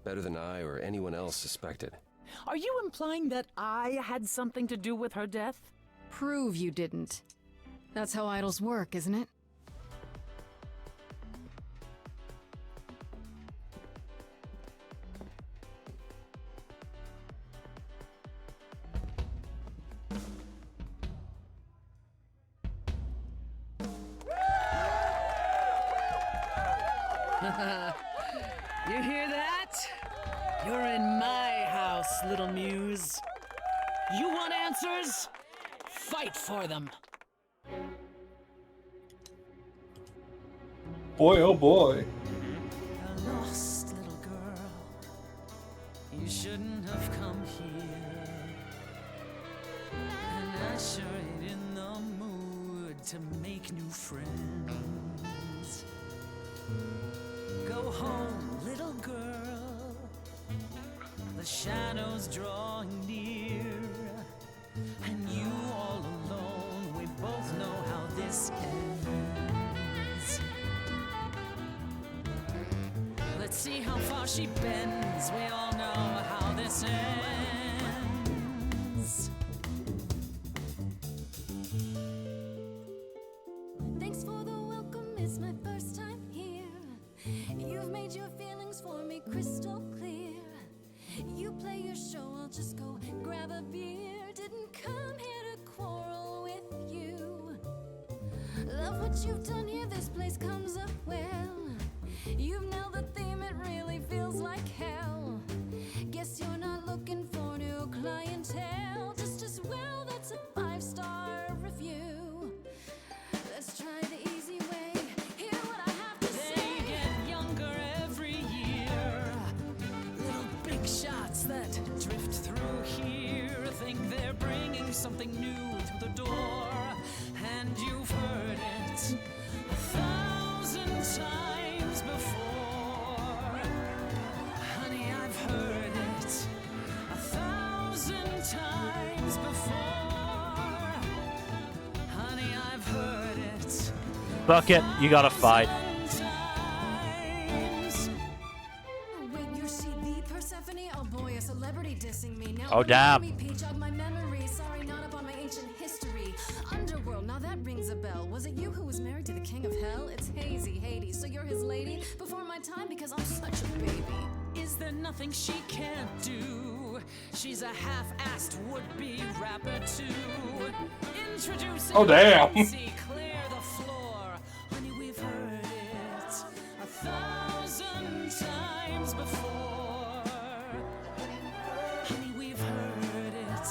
Better than I or anyone else suspected. Are you implying that I had something to do with her death? Prove you didn't. That's how idols work, isn't it? You hear that? You're in my house, little muse. You want answers? Fight for them. Boy, oh boy. A lost little girl. You shouldn't have come here. And I sure ain't in the mood to make new friends. Go home, little girl. The shadows drawing near. And you all alone, we both know how this ends. Let's see how far she bends. We all know how this ends. Thanks for the welcome, it's my first time here. You've made your feelings for me crystal clear. You play your show, I'll just go grab a beer. Didn't come here to quarrel with you. Love love what you've done here, this place comes up well. You've nailed the theme, it really feels like hell. Guess you're not looking for new clientele. Just as well, that's a 5-star review. Let's try the easy way. Hear what I have to say. They get younger every year. Little big shots that drift through here think they're bringing something new to the door. And you've heard it 1,000 times before. Honey, I've heard it 1,000 times before. Honey, I've heard it. Bucket, you gotta fight. Wait, you're she the Persephone? Oh boy, a celebrity dissing me. Now Oh, damn. me peach of my memory. Sorry, not up on my ancient history. Underworld, now that rings a bell. Was it you who was married to the king of hell? It's hazy, Hades. So you're his lady before my time because I'm such a baby. Is there nothing she can't do? She's a half-assed would-be rapper too. Introducing Oh, damn. Nancy, clear the floor. Honey, we've heard it 1,000 times before. Honey, we've heard it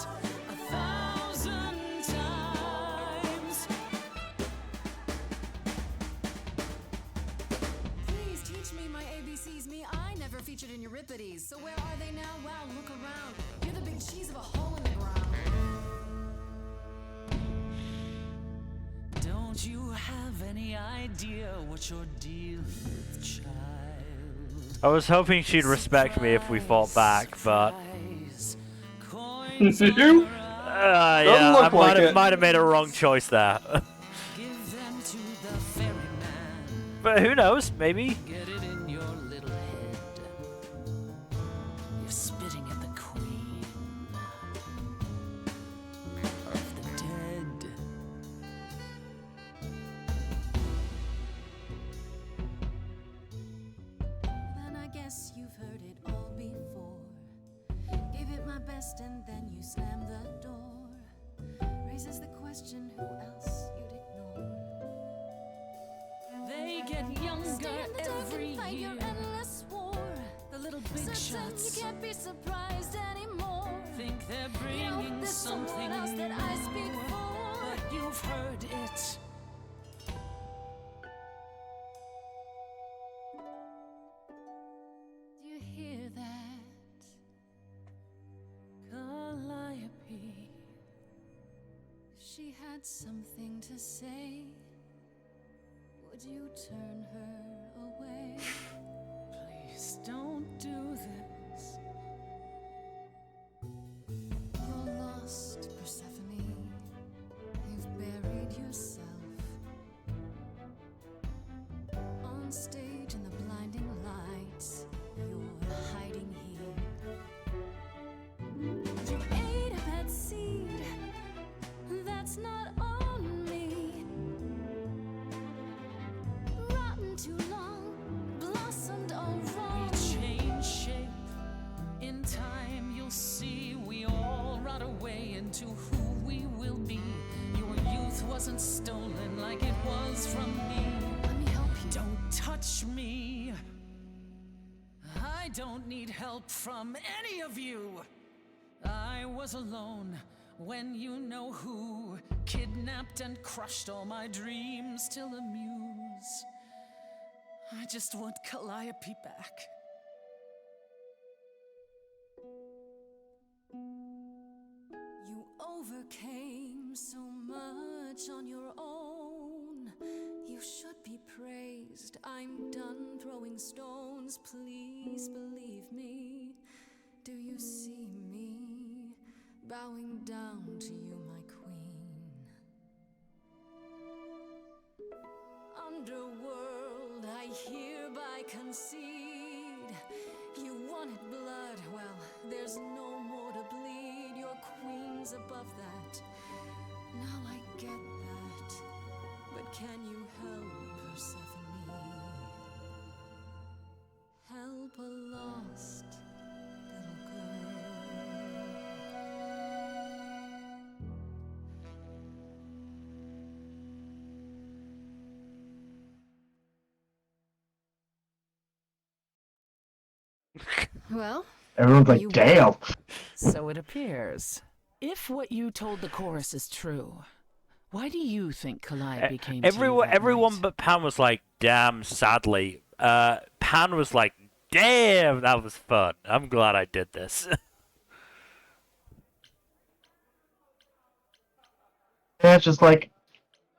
1,000 times. Please teach me my ABCs. Me, I never featured in Euripides. So where are they now? Wow, look around. You're the big cheese of a hole in the ground. Don't you have any idea what you're dealing with, child? I was hoping she'd respect me if we fought back, but Coins Did you? yeah, look I like might it. have made a wrong choice there. give them to the ferryman. But who knows? Maybe. Get it in your little head. You're spitting at the queen of the dead. Then I guess you've heard it all before. Gave it my best and then you slammed the door. Raises the question, who else you'd ignore? They get younger Stay in the dark every and fight year. your endless war. The little big Certain shots you can't be surprised anymore. think they're You know, bringing there's something someone else that I speak new, for. but you've heard it. Do you hear that? Calliope. If she had something to say, would you turn her away? Please don't do this. You're lost, Persephone. You've buried yourself on stage in the blinding lights. You're hiding here. You ate a bad seed. That's not on me. Rotten too long, blossomed all wrong. We change shape. In time, you'll see we all rot away into who we will be. Your youth wasn't stolen like it was from me. Let me help you. Don't touch me. I don't need help from any of you. I was alone when you know who kidnapped and crushed all my dreams till amuse. I just want Calliope back. You overcame so much on your own. You should be praised. I'm done throwing stones. Please believe me. Do you see me bowing down to you, my queen? Underworld, I hereby concede. You wanted blood, well, there's no more to bleed. Your queen's above that. Now I get that. But can you help, Persephone? Help a lost little girl. Well, everyone's like, damn. So it appears. If what you told the chorus is true, why do you think Calliope came to you that Everyone night? but Pan was like, damn, sadly. Pan was like, damn, that was fun. I'm glad I did this. And it's just like,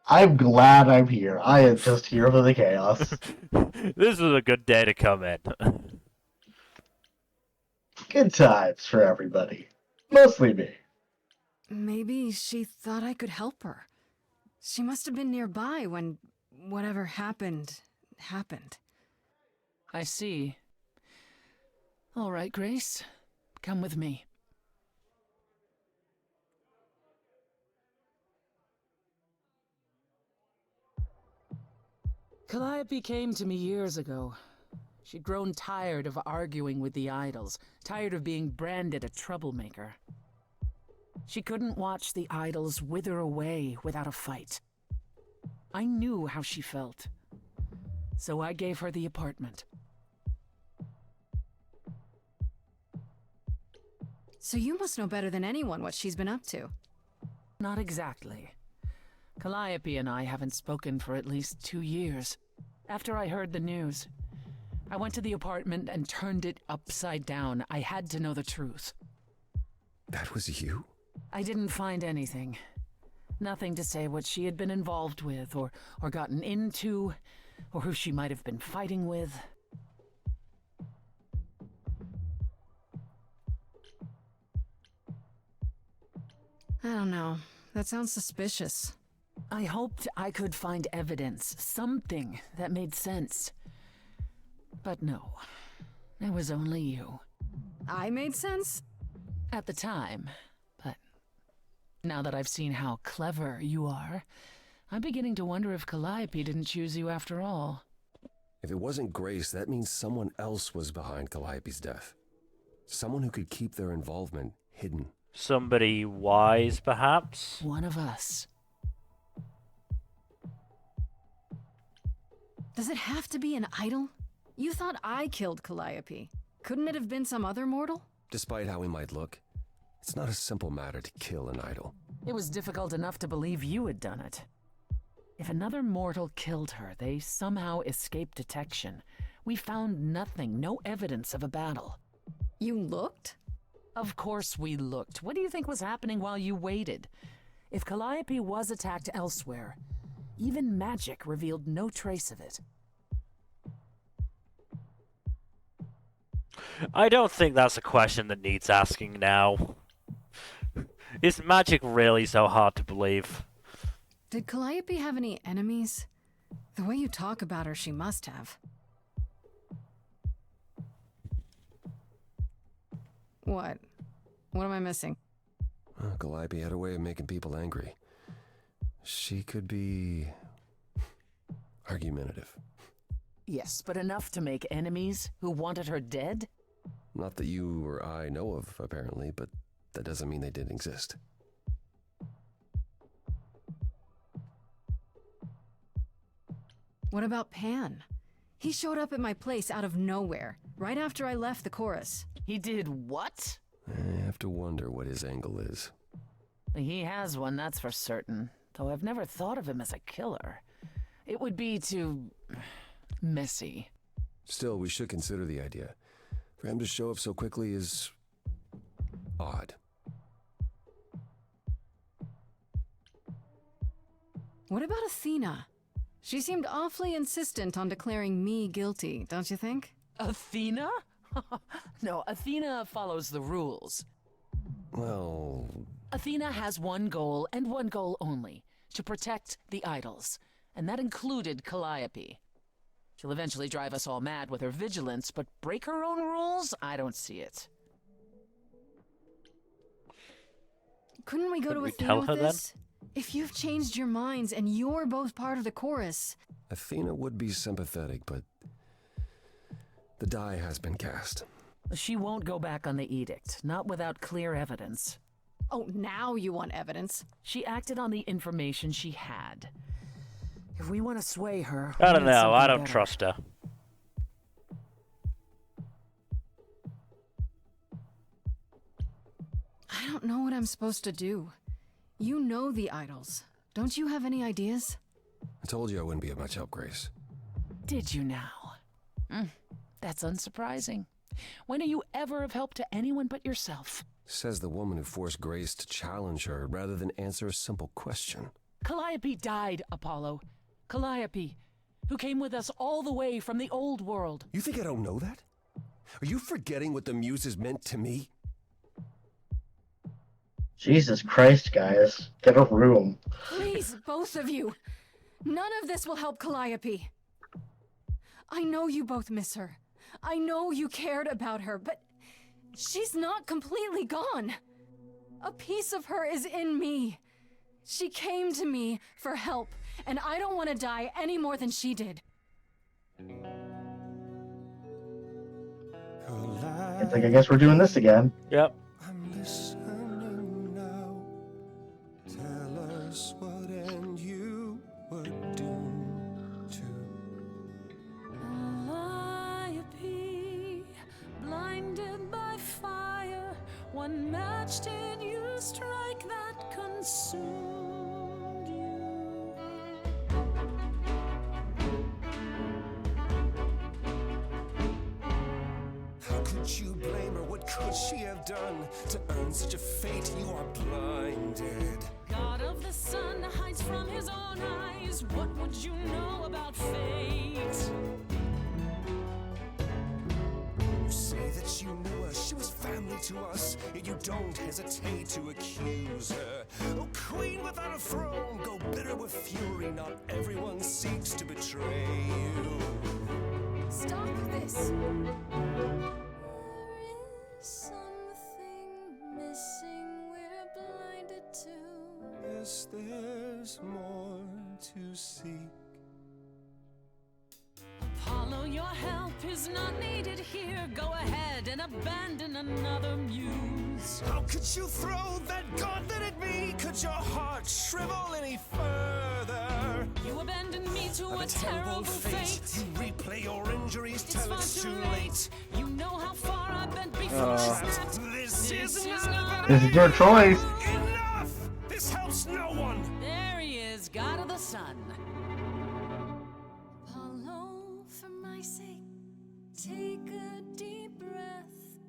I'm glad I'm here. I am just here for the chaos. This was a good day to come in. Good times for everybody. Mostly me. Maybe she thought I could help her. She must have been nearby when whatever happened. I see. All right, Grace. Come with me. Calliope came to me years ago. She'd grown tired of arguing with the idols, tired of being branded a troublemaker. She couldn't watch the idols wither away without a fight. I knew how she felt, so I gave her the apartment. So you must know better than anyone what she's been up to. Not exactly. Calliope and I haven't spoken for at least 2 years. After I heard the news, I went to the apartment and turned it upside down. I had to know the truth. That was you? I didn't find anything. Nothing to say what she had been involved with, or gotten into, or who she might have been fighting with. I don't know. That sounds suspicious. I hoped I could find evidence, something that made sense. But no, it was only you. I made sense? At the time, but now that I've seen how clever you are, I'm beginning to wonder if Calliope didn't choose you after all. If it wasn't Grace, that means someone else was behind Calliope's death. Someone who could keep their involvement hidden. Somebody wise, perhaps? One of us. Does it have to be an idol? You thought I killed Calliope. Couldn't it have been some other mortal? Despite how he might look, it's not a simple matter to kill an idol. It was difficult enough to believe you had done it. If another mortal killed her, they somehow escaped detection. We found nothing, no evidence of a battle. You looked? Of course we looked. What do you think was happening while you waited? If Calliope was attacked elsewhere, even magic revealed no trace of it. I don't think that's a question that needs asking now. Is magic really so hard to believe? Did Calliope have any enemies? The way you talk about her, she must have. What? What am I missing? Calliope had a way of making people angry. She could be argumentative. Yes, but enough to make enemies who wanted her dead? Not that you or I know of, apparently, but that doesn't mean they didn't exist. What about Pan? He showed up at my place out of nowhere, right after I left the chorus. He did what? I have to wonder what his angle is. He has one, that's for certain. Though I've never thought of him as a killer. It would be too messy. Still, we should consider the idea. For him to show up so quickly is odd. What about Athena? She seemed awfully insistent on declaring me guilty, don't you think? Athena? No, Athena follows the rules. Well... Athena has one goal, and one goal only. To protect the idols. And that included Calliope. She'll eventually drive us all mad with her vigilance, but break her own rules? I don't see it. Couldn't we go to Athena with this? If you've changed your minds and you're both part of the chorus... Athena would be sympathetic, but the die has been cast. She won't go back on the edict, not without clear evidence. Oh, now you want evidence? She acted on the information she had. If we want to sway her... I don't know, I don't trust her. I don't know what I'm supposed to do. You know the idols. Don't you have any ideas? I told you I wouldn't be of much help, Grace. Did you now? That's unsurprising. When are you ever of help to anyone but yourself? Says the woman who forced Grace to challenge her rather than answer a simple question. Calliope died, Apollo. Calliope, who came with us all the way from the old world. You think I don't know that? Are you forgetting what the Muses meant to me? Jesus Christ, guys. Get a room. Please, both of you. None of this will help Calliope. I know you both miss her. I know you cared about her, but she's not completely gone. A piece of her is in me. She came to me for help, and I don't want to die any more than she did. It's like, I guess we're doing this again. Yep. I'm listening now. Tell us what and you were doomed to. Calliope, blinded by fire, one match did you strike that consumed you. How could you blame her? What could she have done to earn such a fate? You are blinded. God of the sun hides from his own eyes. What would you know about fate? You say that you knew her, she was family to us, yet you don't hesitate to accuse her. Oh, queen without a throne, go bitter with fury. Not everyone seeks to betray you. Stop this. Something missing, we're blinded to. Yes, there's more to seek. Apollo, your help is not needed here. Go ahead and abandon another muse. How could you throw that gauntlet at me? Could your heart shrivel any further? You abandoned me to a terrible fate. You replay your injuries It's till far it's too too late. late. You know how far I've been before that. This is not This is your choice. enough. This helps no one. There he is, God of the sun. Apollo, for my sake, take a deep breath.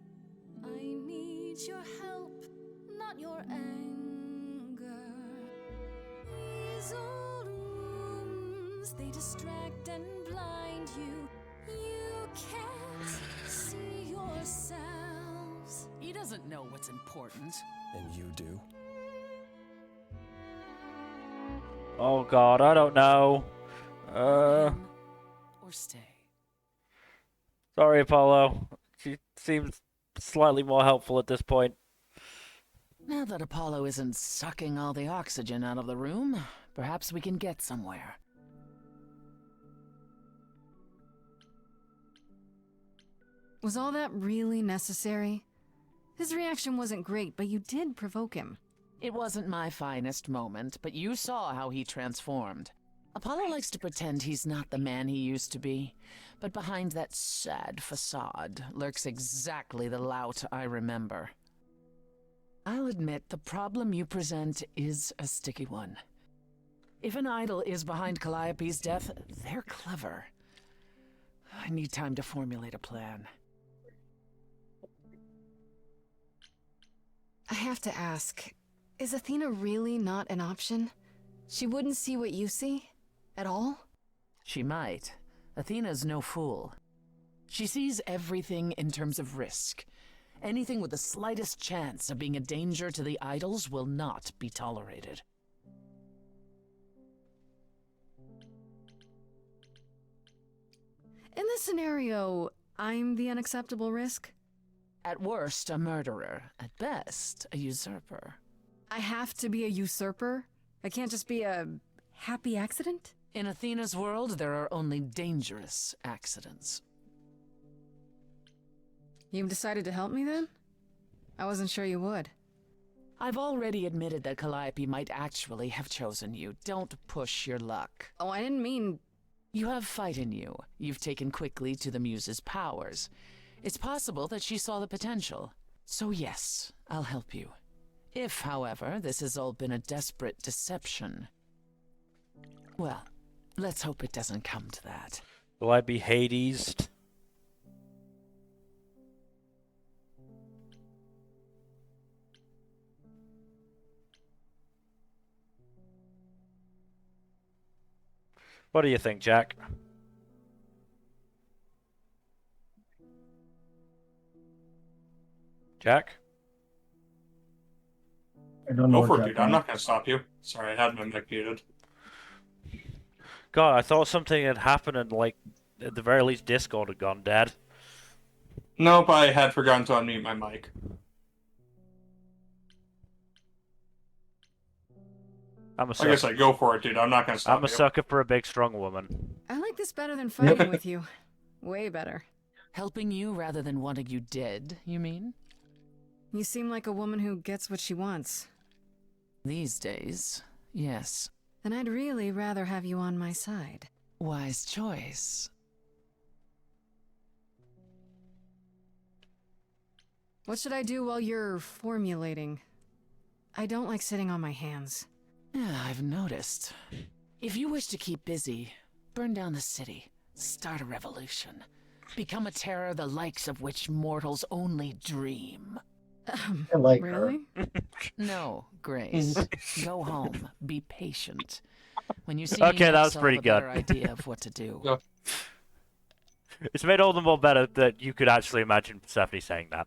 I need your help, not your anger. These old wounds, they distract and blind you. You can't see yourselves. He doesn't know what's important. And you do? Oh god, I don't know. Or stay. Sorry, Apollo. She seems slightly more helpful at this point. Now that Apollo isn't sucking all the oxygen out of the room, perhaps we can get somewhere. Was all that really necessary? His reaction wasn't great, but you did provoke him. It wasn't my finest moment, but you saw how he transformed. Apollo likes to pretend he's not the man he used to be, but behind that sad facade lurks exactly the lout I remember. I'll admit the problem you present is a sticky one. If an idol is behind Calliope's death, they're clever. I need time to formulate a plan. I have to ask, is Athena really not an option? She wouldn't see what you see? At all? She might. Athena's no fool. She sees everything in terms of risk. Anything with the slightest chance of being a danger to the idols will not be tolerated. In this scenario, I'm the unacceptable risk? At worst, a murderer. At best, a usurper. I have to be a usurper? I can't just be a happy accident? In Athena's world, there are only dangerous accidents. You've decided to help me then? I wasn't sure you would. I've already admitted that Calliope might actually have chosen you. Don't push your luck. Oh, I didn't mean... You have fight in you. You've taken quickly to the Muse's powers. It's possible that she saw the potential. So yes, I'll help you. If, however, this has all been a desperate deception, well, let's hope it doesn't come to that. Will I be Hades? What do you think, Jack? Jack? I don't know Go for what it, dude. I'm not going to stop you. Sorry, I had my mic muted. God, I thought something had happened and, like, at the very least Discord had gone dead. Nope, I had forgotten to unmute my mic. I'm a Like sucker. I said, go for it, dude. I'm not going to stop I'm a sucker for a big, strong woman. I like this better than fighting with you. Way better. Helping you rather than wanting you dead, you mean? You seem like a woman who gets what she wants. These days, yes. Then I'd really rather have you on my side. Wise choice. What should I do while you're formulating? I don't like sitting on my hands. Yeah, I've noticed. If you wish to keep busy, burn down the city, start a revolution, become a terror the likes of which mortals only dream. I like really? No, Grace. Go home. Be patient. When you see Okay, me that next, was I'll pretty have a better good. idea of what to do. It's made all the more better that you could actually imagine Persephone saying that.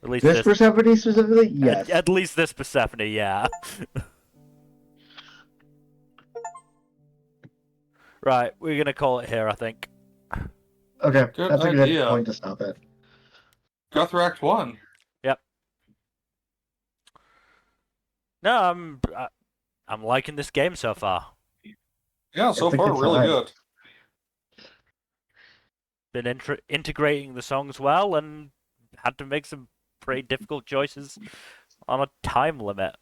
At least This Persephone specifically? Yes. At least this Persephone, yeah. Right, we're gonna call it here, I think. Okay, Good that's a idea. good point to stop it. Go through Act 1. Yep. No, I'm liking this game so far. Yeah, so It's a far, good really time. good. Been integrating the songs well and had to make some pretty difficult choices on a time limit.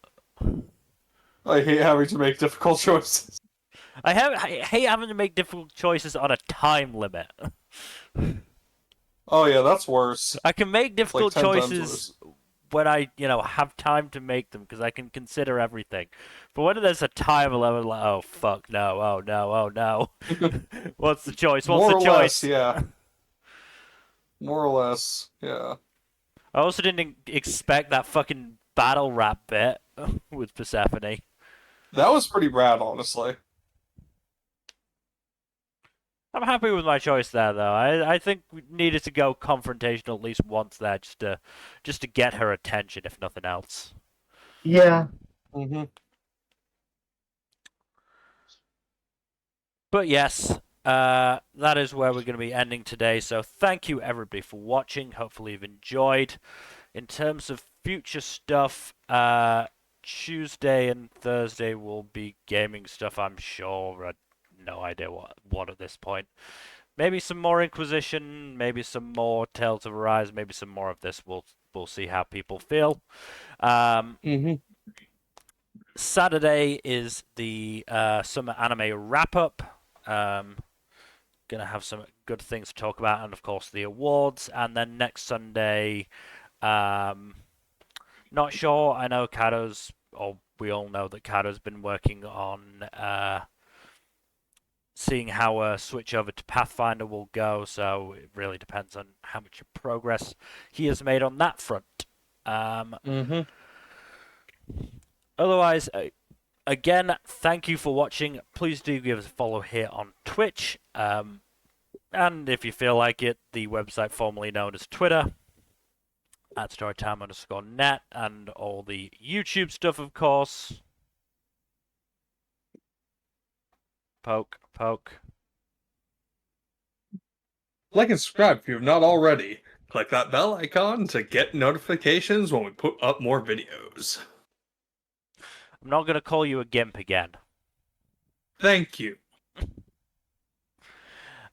I hate having to make difficult choices. I hate having to make difficult choices on a time limit. Oh yeah, that's worse. I can make difficult 10 times choices worse. when I, have time to make them because I can consider everything. But when there's a time limit, like, oh fuck no, oh no, oh no. What's the choice? What's More the or choice? less, yeah. More or less, yeah. I also didn't expect that fucking battle rap bit with Persephone. That was pretty rad, honestly. I'm happy with my choice there, though. I think we needed to go confrontational at least once there, just to get her attention, if nothing else. Yeah. But yes, that is where we're going to be ending today. So thank you everybody for watching. Hopefully you've enjoyed. In terms of future stuff, Tuesday and Thursday will be gaming stuff, I'm sure. No idea what at this point. Maybe some more Inquisition, maybe some more Tales of Arise, maybe some more of this. We'll see how people feel. Saturday is the summer anime wrap up. Gonna have some good things to talk about, and of course the awards. And then next Sunday, not sure. I know we all know that Kato's been working on seeing how a switch over to Pathfinder will go, so it really depends on how much progress he has made on that front. Otherwise, again, thank you for watching. Please do give us a follow here on Twitch. And if you feel like it, the website formerly known as Twitter, at storytime_net, and all the YouTube stuff, of course. Poke. Like and subscribe if you have not already. Click that bell icon to get notifications when we put up more videos. I'm not going to call you a gimp again. Thank you.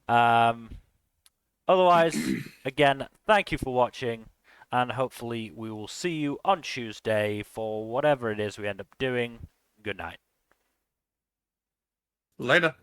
Otherwise, again, thank you for watching, and hopefully we will see you on Tuesday for whatever it is we end up doing. Good night. Later.